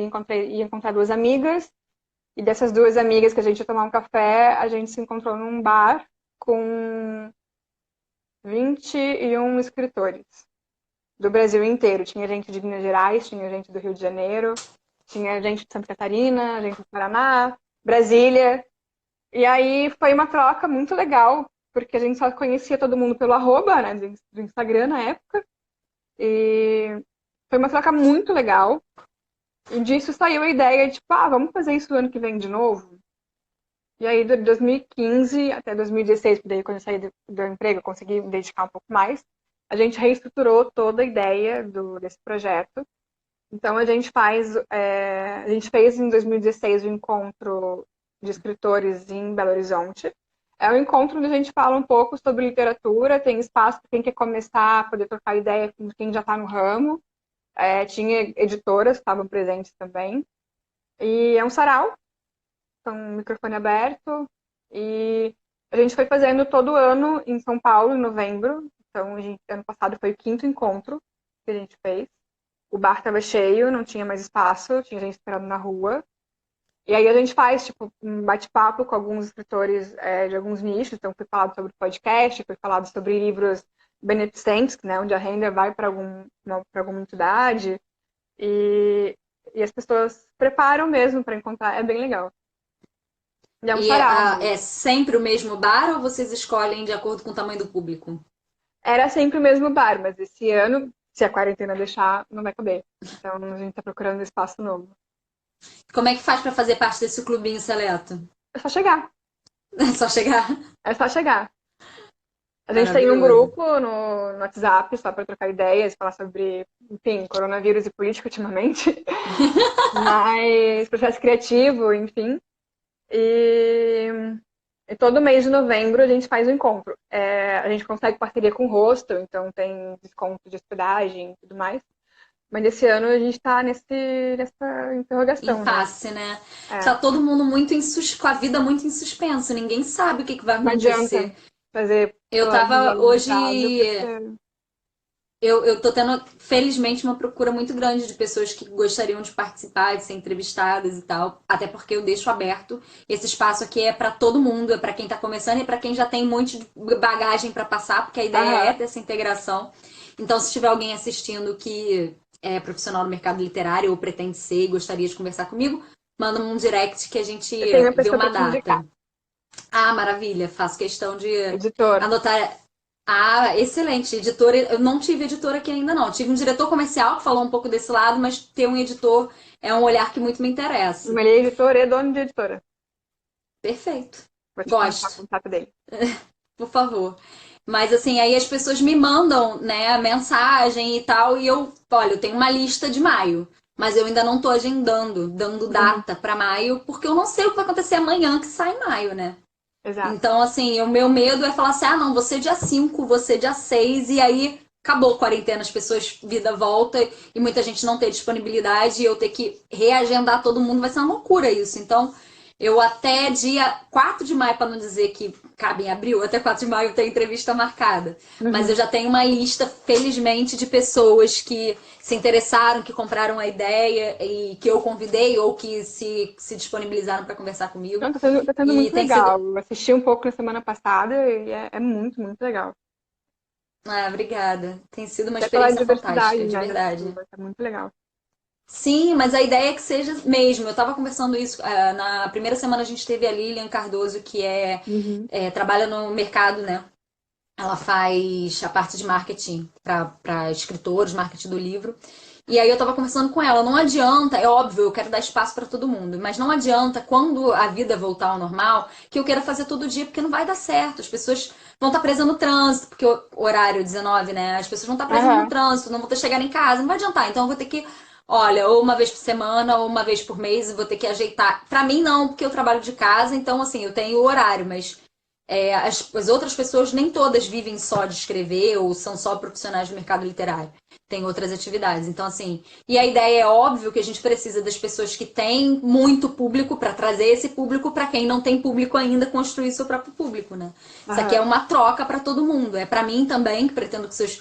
ia encontrar duas amigas. E dessas duas amigas que a gente ia tomar um café, a gente se encontrou num bar com 21 escritores do Brasil inteiro. Tinha gente de Minas Gerais, tinha gente do Rio de Janeiro, tinha gente de Santa Catarina, gente do Paraná, Brasília. E aí foi uma troca muito legal, porque a gente só conhecia todo mundo pelo arroba, né, do Instagram na época. E foi uma troca muito legal. E disso saiu a ideia de, tipo, vamos fazer isso no ano que vem de novo? E aí, de 2015 até 2016, porque daí quando eu saí do emprego, eu consegui me dedicar um pouco mais, a gente reestruturou toda a ideia desse projeto. Então, a gente fez em 2016 o encontro de escritores em Belo Horizonte. É um encontro onde a gente fala um pouco sobre literatura, tem espaço para quem quer começar, poder trocar ideia com quem já está no ramo. Tinha editoras que estavam presentes também. E é um sarau, com um microfone aberto. E a gente foi fazendo todo ano em São Paulo, em novembro. Então, ano passado foi o quinto encontro que a gente fez. O bar estava cheio, não tinha mais espaço, tinha gente esperando na rua. E aí a gente faz, tipo, um bate-papo com alguns escritores de alguns nichos. Então, foi falado sobre podcast, foi falado sobre livros beneficentes, né, onde a renda vai para alguma entidade. E as pessoas se preparam mesmo para encontrar. É bem legal. E é um E sarau é mesmo. sempre o mesmo bar ou vocês escolhem de acordo com o tamanho do público? Era sempre o mesmo bar, mas esse ano, se a quarentena deixar, não vai caber. Então a gente está procurando um espaço novo. Como é que faz para fazer parte desse clubinho seleto? É só chegar. É só chegar? É só chegar. A gente tem um Maravilhoso. grupo no WhatsApp só para trocar ideias, falar sobre, enfim, coronavírus e política ultimamente. Mas processo criativo, enfim. E todo mês de novembro a gente faz um encontro. A gente consegue parceria com o hostel, então tem desconto de hospedagem e tudo mais. Mas esse ano a gente está nessa interrogação, né? Impasse, né? É, Tá todo mundo muito com a vida muito em suspenso. Ninguém sabe o que vai não adianta acontecer. fazer Eu tava planejamento de casa, hoje. porque... Eu tô tendo, felizmente, uma procura muito grande de pessoas que gostariam de participar, de ser entrevistadas e tal. Até porque eu deixo aberto. Esse espaço aqui é para todo mundo, é para quem tá começando e para quem já tem um monte de bagagem para passar, porque a ideia é Aham, ter essa integração. Então, se tiver alguém assistindo que é profissional do mercado literário ou pretende ser e gostaria de conversar comigo, manda um direct que a gente eu tenho uma vê pessoa uma para te indicar. data. Ah, maravilha. Faço questão de Editor. anotar. Ah, excelente. Editora, eu não tive editor aqui ainda não. Tive um diretor comercial que falou um pouco desse lado, mas ter um editor é um olhar que muito me interessa. Ele é editor e dono de editora. Perfeito. Vou te passar o Gosto, contato dele. por favor. Mas assim, aí as pessoas me mandam, né, a mensagem e tal, e olha, eu tenho uma lista de maio, mas eu ainda não tô agendando, dando Uhum, data para maio, porque eu não sei o que vai acontecer amanhã que sai em maio, né? exato. Então, assim, o meu medo é falar assim: ah, não, você dia 5, você dia 6 e aí acabou a quarentena, as pessoas, vida volta e muita gente não ter disponibilidade e eu ter que reagendar todo mundo, vai ser uma loucura isso. Então, Eu até dia 4 de maio, para não dizer que cabe em abril, até 4 de maio eu tenho entrevista marcada. Mas eu Uhum. já tenho uma lista, felizmente, de pessoas que se interessaram, que compraram a ideia e que eu convidei ou que se disponibilizaram para conversar comigo. Não, tá sendo E muito tem sido. legal. Eu assisti um pouco na semana passada e é muito, muito legal. Ah, obrigada. Tem sido uma Até pela experiência fantástica, diversidade, de né, das verdade. pessoas. Tá muito legal. Sim, mas a ideia é que seja mesmo. Eu estava conversando isso. Na primeira semana a gente teve a Lilian Cardoso, que Uhum. trabalha no mercado, né? Ela faz a parte de marketing para escritores, marketing do livro. E aí eu tava conversando com ela, não adianta, é óbvio, eu quero dar espaço para todo mundo, mas não adianta quando a vida voltar ao normal que eu queira fazer todo dia, porque não vai dar certo. As pessoas vão estar presas no trânsito, porque o horário 19, né? As pessoas vão estar presas no Aham. trânsito, não vão ter chegar em casa, não vai adiantar. Então eu vou ter que, olha, ou uma vez por semana, ou uma vez por mês, eu vou ter que ajeitar. Pra mim não, porque eu trabalho de casa, então assim, eu tenho o horário, mas as outras pessoas nem todas vivem só de escrever ou são só profissionais do mercado literário. Tem outras atividades. Então, assim, e a ideia é óbvio que a gente precisa das pessoas que têm muito público para trazer esse público para quem não tem público ainda construir seu próprio público, né? Isso aqui é Aham. uma troca para todo mundo. É para mim também, que pretendo que seus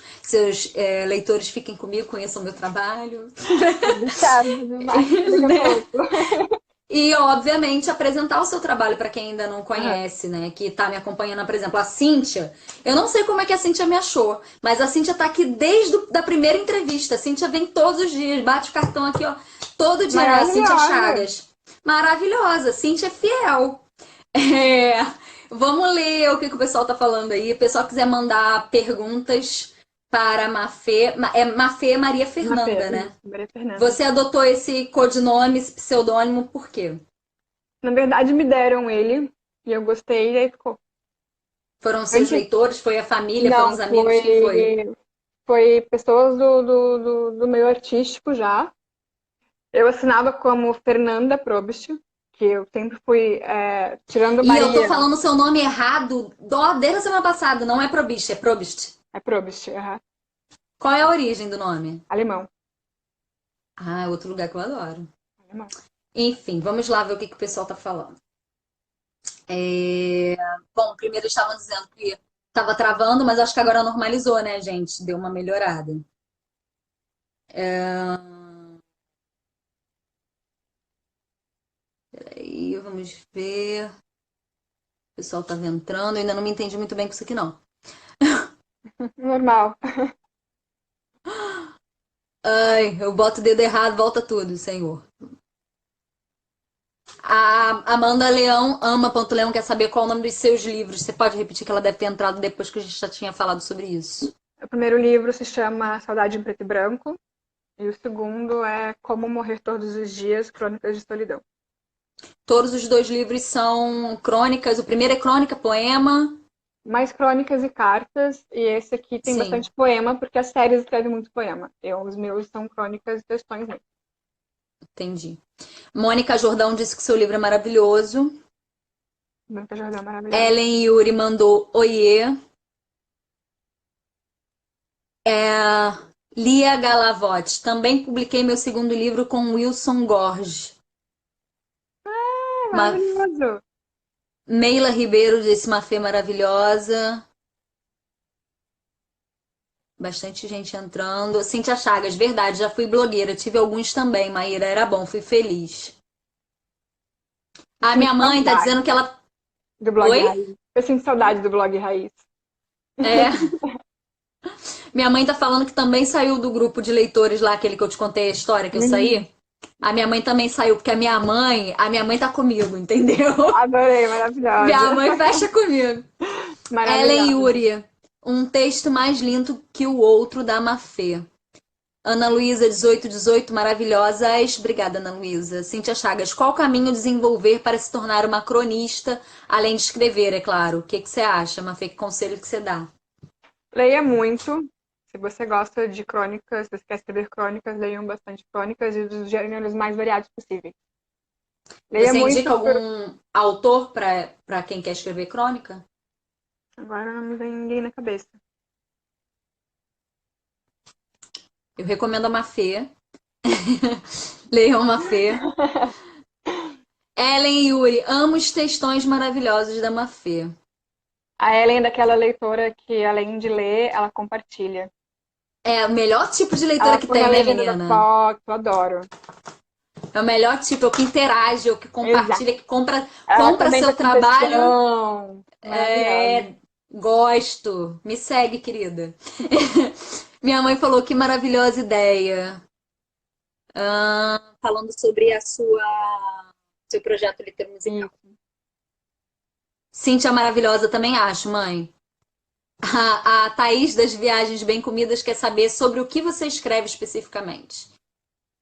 leitores fiquem comigo, conheçam o meu trabalho. Quero fazer mais daqui a pouco. E, obviamente, apresentar o seu trabalho para quem ainda não Aham. conhece, né? Que tá me acompanhando, por exemplo, a Cíntia. Eu não sei como é que a Cíntia me achou, mas a Cíntia tá aqui desde a primeira entrevista. A Cíntia vem todos os dias, bate o cartão aqui, ó, todo dia, né? A Cíntia Maravilhosa. Chagas. Maravilhosa, Cíntia é fiel. É, vamos ler o que o pessoal tá falando aí. O pessoal quiser mandar perguntas para Mafê. É Mafê Maria Na feira, Fernanda, né? isso, Maria Fernanda. Você adotou esse codinome, esse pseudônimo, por quê? Na verdade, me deram ele e eu gostei, e aí ficou. Foram seus Antes, leitores? Foi a família? Foram não, os amigos? Quem foi? foi pessoas do meio artístico já. Eu assinava como Fernanda Probst, que eu sempre fui tirando E eu tô Maria. falando o seu nome errado desde a semana passada. Não é Probist, é Probst. É Probst, aham. Qual é a origem do nome? Alemão. Ah, é outro lugar que eu adoro. Alemão. Enfim, vamos lá ver o que o pessoal tá falando. É, bom, primeiro eles estavam dizendo que estava travando, mas acho que agora normalizou, né, gente? Deu uma melhorada. Aí, vamos ver. O pessoal tava entrando. Eu ainda não me entendi muito bem com isso aqui, não. Normal. Ai, eu boto o dedo errado, volta tudo, senhor. A Amanda Leão ama Ponto Leão, quer saber qual é o nome dos seus livros. Você pode repetir que ela deve ter entrado depois que a gente já tinha falado sobre isso. O primeiro livro se chama Saudade em Preto e Branco. E o segundo é Como Morrer Todos os Dias, Crônicas de Solidão. Todos os dois livros são crônicas. O primeiro é crônica, poema. Mais crônicas e cartas, e esse aqui tem Sim, bastante poema, porque a série escreve muito poema. Os meus são crônicas e textões mesmo. entendi. Mônica Jordão disse que seu livro é maravilhoso. Branca Jordão maravilhosa. Ellen Yuri mandou oiê. Lia Galavotti. Também publiquei meu segundo livro com Wilson Gorge. É Uma maravilhoso. Meila Ribeiro disse uma fé maravilhosa. Bastante gente entrando. Cíntia Chagas, verdade, já fui blogueira. Tive alguns também, Maíra. Era bom, fui feliz. Eu A sinto minha mãe tá dizendo que saudade ela. do blog Oi? Raiz. Eu sinto saudade do blog Raiz. É. Minha mãe tá falando que também saiu do grupo de leitores lá, aquele que eu te contei a história que eu Uhum. saí. A minha mãe também saiu, porque a minha mãe tá comigo, entendeu? Adorei, Minha maravilhosa. mãe fecha comigo. Ellen Maravilhosa. Yuri, um texto mais lindo que o outro da Mafê. Ana Luísa, 1818, maravilhosas. Obrigada, Ana Luísa. Cíntia Chagas, qual caminho desenvolver para se tornar uma cronista, além de escrever, é claro? O que você acha, Mafê? Que conselho que você dá? Leia muito. Se você gosta de crônicas, se você quer escrever crônicas, leiam bastante crônicas e dos gêneros mais variados possíveis. Leia Você muito indica por... algum autor para quem quer escrever crônica? Agora não me vem ninguém na cabeça. Eu recomendo a Mafê. Leiam a Mafê. Ellen e Yuri, amo os textões maravilhosos da Mafê. A Ellen é daquela leitora que, além de ler, ela compartilha. É o melhor tipo de leitora Ela que põe a tem, né, legenda da menina? foto, eu adoro. É o melhor tipo, é o que interage, é o que Exato. compartilha, que compra, Ela compra comenta seu com trabalho. textão. Maravilhosa. É, gosto. Me segue, querida. Minha mãe falou que maravilhosa ideia. Falando sobre a seu projeto Litero Musical. Isso. Cíntia maravilhosa também acho, mãe. A Thaís das Viagens Bem Comidas quer saber sobre o que você escreve especificamente.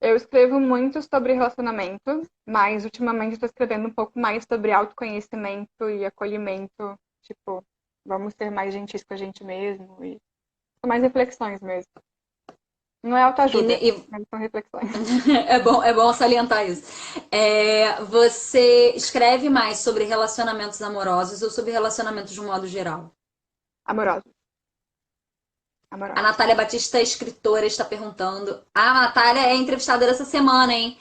Eu escrevo muito sobre relacionamento, mas ultimamente estou escrevendo um pouco mais sobre autoconhecimento e acolhimento. Tipo, vamos ser mais gentis com a gente mesmo e são mais reflexões mesmo. Não é autoajuda, mas são reflexões. É bom salientar isso. Você escreve mais sobre relacionamentos amorosos ou sobre relacionamentos de um modo geral? Amorosa. A Natália Batista, escritora, está perguntando. A Natália é entrevistada dessa semana, hein?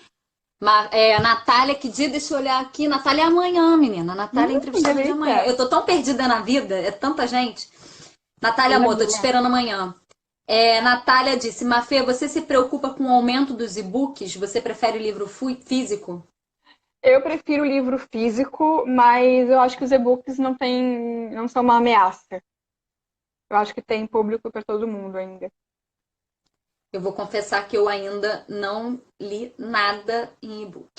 A Natália, que dia? Deixa eu olhar aqui. Natália é amanhã, menina. A Natália é entrevistada de amanhã. Delícia. Eu tô tão perdida na vida, é tanta gente. Natália, Coisa amor, tô te boa. esperando amanhã. Natália disse, Mafê, você se preocupa com o aumento dos e-books? Você prefere livro físico? Eu prefiro livro físico, mas eu acho que os e-books não são uma ameaça. Eu acho que tem público para todo mundo ainda. Eu vou confessar que eu ainda não li nada em e-book.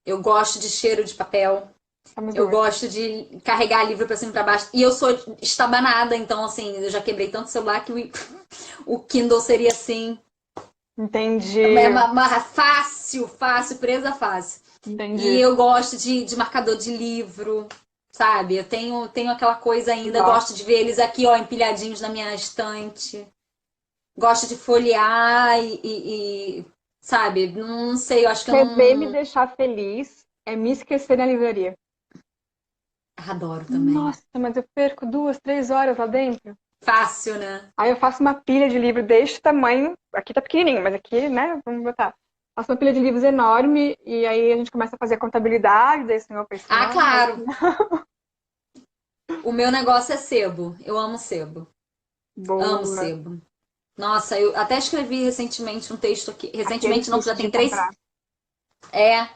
Eu gosto de cheiro de papel. Somos Eu duas. gosto de carregar livro pra cima e pra baixo. E eu sou estabanada, então, assim, eu já quebrei tanto celular que o Kindle seria assim. Entendi. Fácil, presa fácil. E Entendi. eu gosto de marcador de livro, sabe? Eu tenho aquela coisa ainda, Nossa. gosto de ver eles aqui, ó, empilhadinhos na minha estante. Gosto de folhear sabe? Não sei, eu acho que eu Escrever me não. deixar feliz é me esquecer na livraria. Adoro também. Nossa, mas eu perco 2, 3 horas lá dentro. Fácil, né? Aí eu faço uma pilha de livro deste tamanho. Aqui tá pequenininho, mas aqui, né? Vamos botar. Faço uma pilha de livros enorme e aí a gente começa a fazer a contabilidade. Daí o senhor pensa, Ah, não, claro. O meu negócio é sebo. Eu amo sebo. Amo boa. sebo. Nossa, eu até escrevi recentemente um texto aqui. Aqui é Recentemente não, já difícil tem de 3. comprar. É.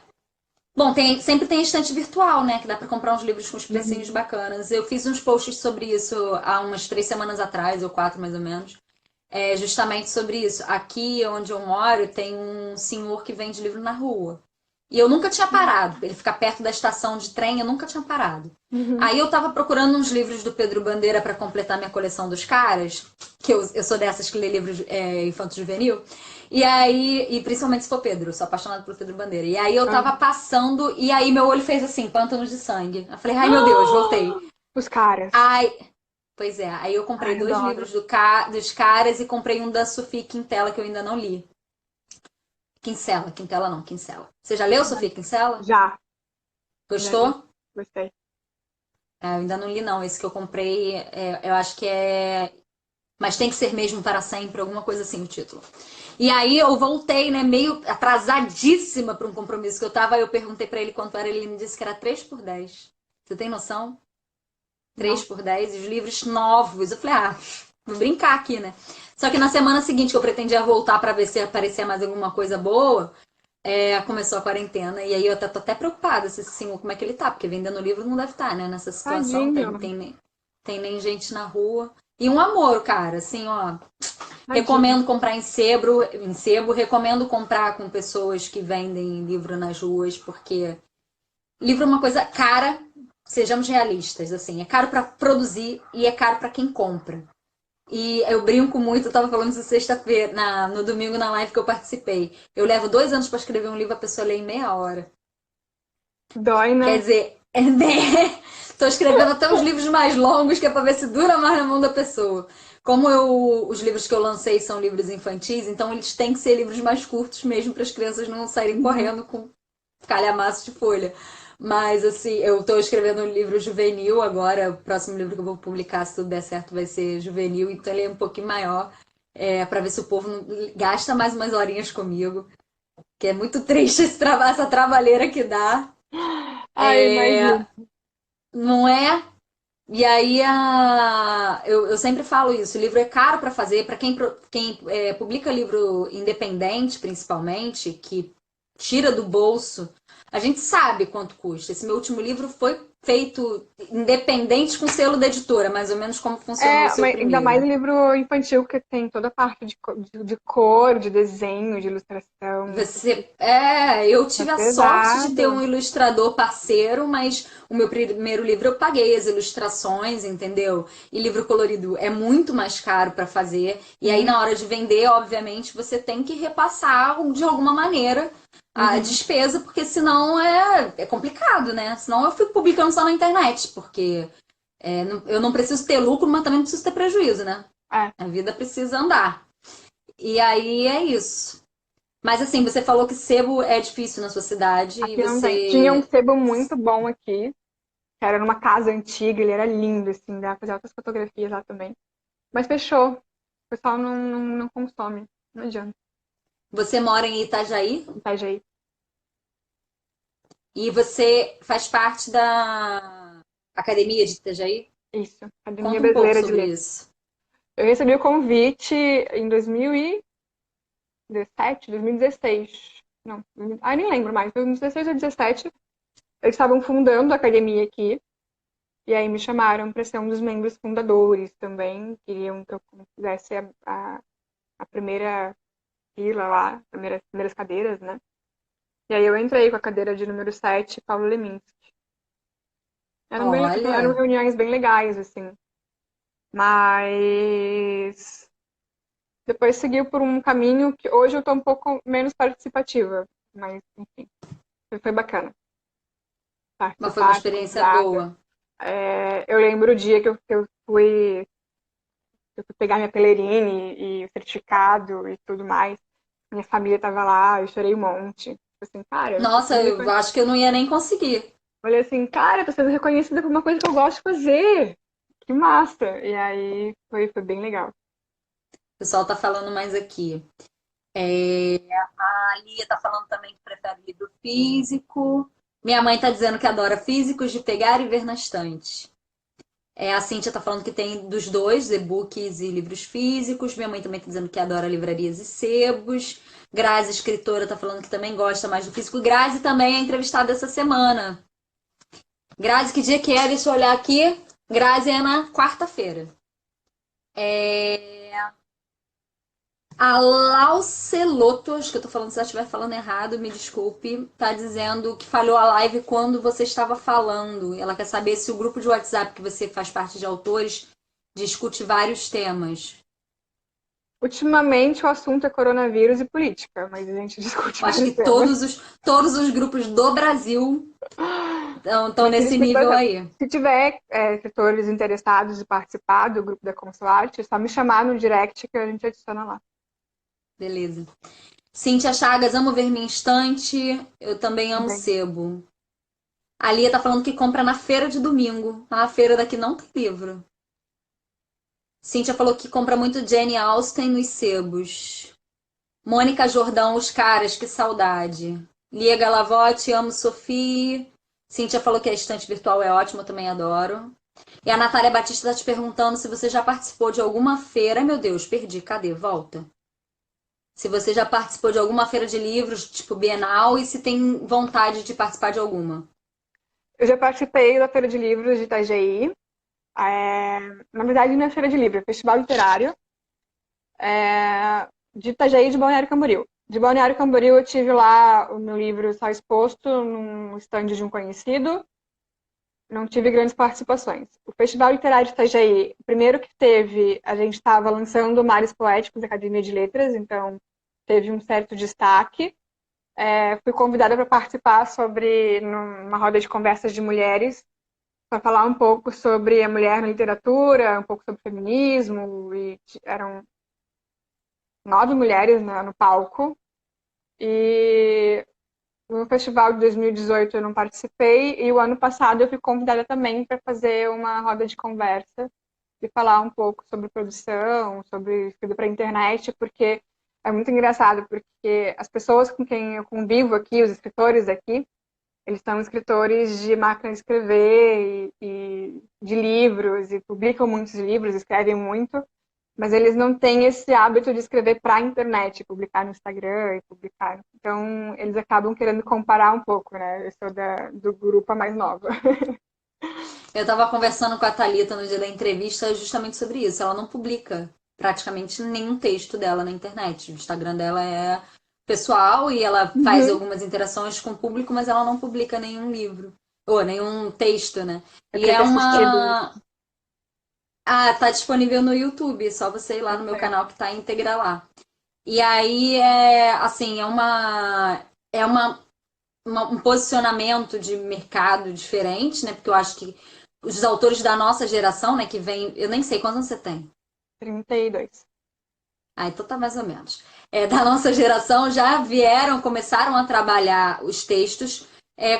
Bom, sempre tem estante virtual, né? Que dá pra comprar uns livros com os precinhos Uhum. bacanas. Eu fiz uns posts sobre isso há umas 3 semanas atrás, ou 4 mais ou menos. Justamente sobre isso. Aqui onde eu moro tem um senhor que vende livro na rua. E eu nunca tinha parado. Ele fica perto da estação de trem, eu nunca tinha parado. Uhum. Aí eu tava procurando uns livros do Pedro Bandeira para completar minha coleção dos caras, que eu sou dessas que lê livros infanto-juvenil. E aí, e principalmente se for Pedro, eu sou apaixonada por Pedro Bandeira. E aí eu tava passando, e aí meu olho fez assim, pântanos de sangue. Eu falei, ai meu Deus, voltei. Os caras. Ai, pois é, aí eu comprei Ai, 2 adoro. livros dos caras e comprei um da Sofia Quintela que eu ainda não li. Quintela não, Quintela. Você já leu Sofia Quintela? Já. Já li. Gostou? Gostei. Eu ainda não li não, esse que eu comprei, eu acho que é Mas Tem que Ser Mesmo para Sempre, alguma coisa assim o título. E aí eu voltei, né, meio atrasadíssima para um compromisso que eu tava, aí eu perguntei para ele quanto era, ele me disse que era 3 por 10. Você tem noção? 3 Nossa. por 10 e os livros novos. Eu falei, vou brincar aqui, né? Só que na semana seguinte que eu pretendia voltar para ver se aparecia mais alguma coisa boa, começou a quarentena. E aí eu tô até preocupada se esse senhor, como é que ele tá, porque vendendo livro não deve estar, né? Nessa situação, Tadinho. tem nem gente na rua. E um amor, cara, assim, ó. Tadinho. Recomendo comprar em sebo, recomendo comprar com pessoas que vendem livro nas ruas, porque livro é uma coisa cara, sejamos realistas, assim, é caro para produzir e é caro para quem compra. E eu brinco muito, eu tava falando isso sexta-feira, no domingo na live que eu participei. Eu levo 2 anos para escrever um livro, a pessoa lê em meia hora. Dói, né? Quer dizer, né? Tô escrevendo até os livros mais longos, que é pra ver se dura mais na mão da pessoa. Como os livros que eu lancei são livros infantis, então eles têm que ser livros mais curtos mesmo, para as crianças não saírem correndo com calhamaço de folha. Mas, assim, eu tô escrevendo um livro juvenil agora, o próximo livro que eu vou publicar, se tudo der certo, vai ser juvenil, então ele é um pouquinho maior, para ver se o povo não gasta mais umas horinhas comigo, que é muito triste essa trabalheira que dá. Ai, imagino. Não é? E aí eu sempre falo isso, o livro é caro para fazer, para quem publica livro independente, principalmente, que tira do bolso, a gente sabe quanto custa. Esse meu último livro foi feito independente com selo da editora, mais ou menos como funcionou o É, seu mas ainda mais primeiro. livro infantil que tem toda a parte de cor, de desenho, de ilustração. Eu É tive a sorte de ter pesado. um ilustrador parceiro, mas o meu primeiro livro eu paguei as ilustrações, entendeu? E livro colorido é muito mais caro para fazer. E aí, Sim. na hora de vender, obviamente, você tem que repassar de alguma maneira a Uhum. despesa, porque senão é complicado, né? Senão eu fico publicando só na internet, porque eu não preciso ter lucro, mas também não preciso ter prejuízo, né? É, A vida precisa andar. E aí é isso. Mas assim, você falou que sebo é difícil na sua cidade e aqui não tem. Tinha um você. sebo muito bom aqui, que era numa casa antiga, ele era lindo, assim, dá pra fazer outras fotografias lá também. Mas fechou. O pessoal não consome. Não adianta. Você mora em Itajaí Itajaí. e você faz parte da Academia de Itajaí? Isso. Academia Conta um pouco Brasileira de sobre Letras. isso. Eu recebi o convite em 2017, 2016. Não, nem lembro mais. 2016 ou 2017. Eles estavam fundando a academia aqui. E aí me chamaram para ser um dos membros fundadores também. Queriam que eu fizesse a primeira fila lá, primeiras cadeiras, né? E aí eu entrei com a cadeira de número 7, Paulo Leminski. Eram Olha, reuniões bem legais, assim. Mas depois seguiu por um caminho que hoje eu tô um pouco menos participativa. Mas, enfim, foi bacana mas foi uma participar, ser experiência convidada. boa. Eu lembro o dia eu fui pegar minha pelerine e o certificado e tudo mais. Minha família tava lá, eu chorei um monte. Tipo assim, cara, tô Nossa, sendo eu acho que eu não ia nem conseguir. Falei assim, cara, tô sendo reconhecida por uma coisa que eu gosto de fazer. Que massa! E aí foi bem legal. O pessoal tá falando mais aqui. É, a Lia tá falando também que prefere livro físico. Minha mãe tá dizendo que adora físicos de pegar e ver na estante. A Cíntia tá falando que tem dos dois, e-books e livros físicos. Minha mãe também tá dizendo que adora livrarias e sebos. Grazi, escritora, tá falando que também gosta mais do físico. Grazi também é entrevistada essa semana. Grazi, que dia que é? Deixa eu olhar aqui. Grazi é na quarta-feira. A Lauceloto, acho que eu tô falando, se eu estiver falando errado, me desculpe, tá dizendo que falhou a live quando você estava falando. Ela quer saber se o grupo de WhatsApp que você faz parte de autores discute vários temas. Ultimamente o assunto é coronavírus e política, mas a gente discute Eu acho vários que temas. todos os grupos do Brasil estão Mas se nesse discute nível bastante. aí. Se tiver escritores interessados em participar do grupo da Consularte, é só me chamar no direct que a gente adiciona lá. Beleza. Cíntia Chagas, amo ver minha estante. Eu também amo Também. sebo. A Lia tá falando que compra na feira de domingo. A feira daqui não tem livro. Cíntia falou que compra muito Jane Austen nos sebos. Mônica Jordão, os caras, que saudade. Lia Galavotti, amo Sophie. Cíntia falou que a estante virtual é ótima, eu também adoro. E a Natália Batista está te perguntando se você já participou de alguma feira. Ai, meu Deus, perdi. Cadê? Volta. Se você já participou de alguma feira de livros, tipo Bienal, e se tem vontade de participar de alguma. Eu já participei da Feira de Livros de Itajaí. Na verdade, não é Feira de Livro, é Festival Literário de Itajaí de Balneário Camboriú. De Balneário Camboriú eu tive lá o meu livro só exposto num stand de um conhecido. Não tive grandes participações. O Festival Literário de Itajaí, o primeiro que teve, a gente estava lançando Mares Poéticos da Academia de Letras, então teve um certo destaque. Fui convidada para participar numa roda de conversas de mulheres, para falar um pouco sobre a mulher na literatura, um pouco sobre feminismo, e eram 9 mulheres no palco. E no festival de 2018 eu não participei, e o ano passado eu fui convidada também para fazer uma roda de conversa e falar um pouco sobre produção, sobre escrita para a internet, porque é muito engraçado, porque as pessoas com quem eu convivo aqui, os escritores aqui, Eles são escritores de máquina de escrever e de livros, e publicam muitos livros, escrevem muito, mas eles não têm esse hábito de escrever para a internet, publicar no Instagram e publicar. Então, eles acabam querendo comparar um pouco, né? Eu sou do grupo a mais nova. Eu estava conversando com a Thalita no dia da entrevista justamente sobre isso. Ela não publica praticamente nenhum texto dela na internet. O Instagram dela é pessoal e ela faz algumas interações com o público, mas ela não publica nenhum livro. Ou nenhum texto, né? Eu E queria é ter uma. assistido. Ah, tá disponível no YouTube, só você ir lá no meu canal que tá íntegra lá. E aí assim, um posicionamento de mercado diferente, né? Porque eu acho que os autores da nossa geração, né, que vem, eu nem sei quantos anos você tem. 32. Ah, então tá mais ou menos. Da nossa geração já começaram a trabalhar os textos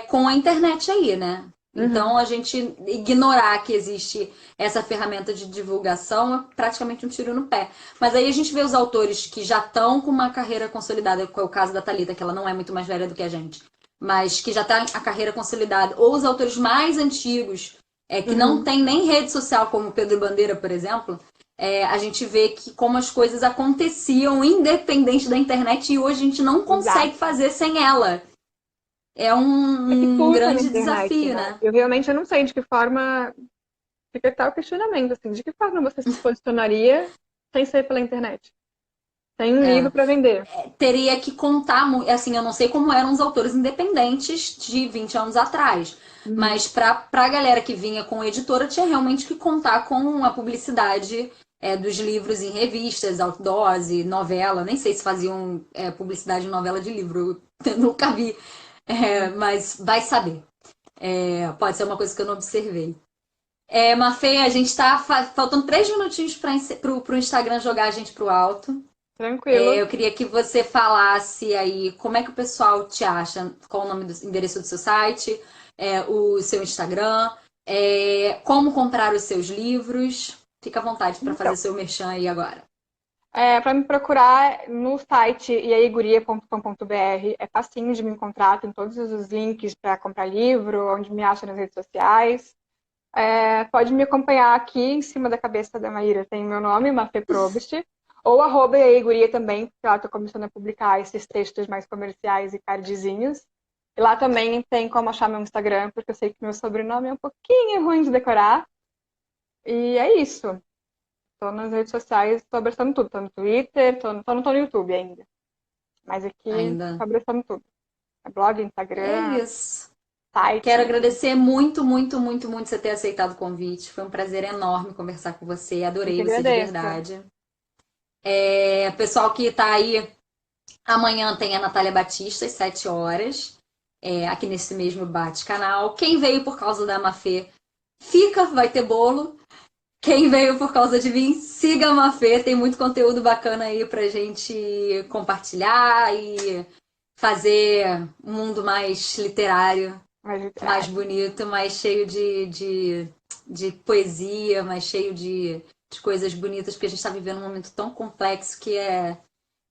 com a internet aí, né? Então, a gente ignorar que existe essa ferramenta de divulgação é praticamente um tiro no pé. Mas aí a gente vê os autores que já estão com uma carreira consolidada, que é o caso da Thalita, que ela não é muito mais velha do que a gente, mas que já está a carreira consolidada, ou os autores mais antigos, que não tem nem rede social, como Pedro Bandeira, por exemplo, a gente vê que como as coisas aconteciam independente da internet e hoje a gente não consegue fazer sem ela. É um Curta na grande internet, desafio, né? Eu realmente não sei de que forma... Fica até o questionamento, assim, de que forma você se posicionaria sem ser pela internet? Tem um livro para vender. Teria que contar, assim, eu não sei como eram os autores independentes de 20 anos atrás, mas pra galera que vinha com editora, tinha realmente que contar com a publicidade dos livros em revistas, outdoors, novela, nem sei se faziam publicidade em novela de livro, eu nunca vi, mas vai saber. Pode ser uma coisa que eu não observei. Mafê, a gente tá faltando 3 minutinhos pro Instagram jogar a gente pro alto. Tranquilo. Eu queria que você falasse aí como é que o pessoal te acha, qual o nome do endereço do seu site, o seu Instagram, como comprar os seus livros. Fica à vontade para fazer seu merchan aí agora. Para me procurar no site iaiguria.com.br, é facinho de me encontrar, tem todos os links para comprar livro, onde me acha nas redes sociais. Pode me acompanhar aqui em cima da cabeça da Maíra, tem meu nome, Mafê Probst, ou @iaiguria também, porque lá estou começando a publicar esses textos mais comerciais e cardzinhos. E lá também tem como achar meu Instagram, porque eu sei que meu sobrenome é um pouquinho ruim de decorar. E é isso. Estou nas redes sociais, estou abraçando tudo. Estou no Twitter, não tô no YouTube ainda. Mas aqui estou abraçando tudo. Blog, Instagram, É isso. site. Quero agradecer muito, muito, muito, muito você ter aceitado o convite. Foi um prazer enorme conversar com você. Adorei você de verdade. Pessoal que está aí, amanhã tem a Natália Batista, às 7 horas, aqui nesse mesmo Bate-Canal. Quem veio por causa da Mafê, vai ter bolo. Quem veio por causa de mim, siga a Mafê. Tem muito conteúdo bacana aí pra gente compartilhar e fazer um mundo mais literário, mais bonito, mais cheio de poesia, mais cheio de coisas bonitas, porque a gente está vivendo um momento tão complexo que é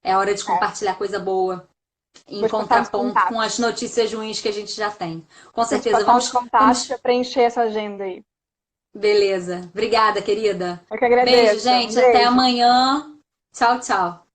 hora de compartilhar coisa boa em contraponto com as notícias ruins que a gente já tem. Com certeza, vamos preencher essa agenda aí. Beleza. Obrigada, querida. Eu que agradeço. Beijo, gente. Até amanhã. Tchau, tchau.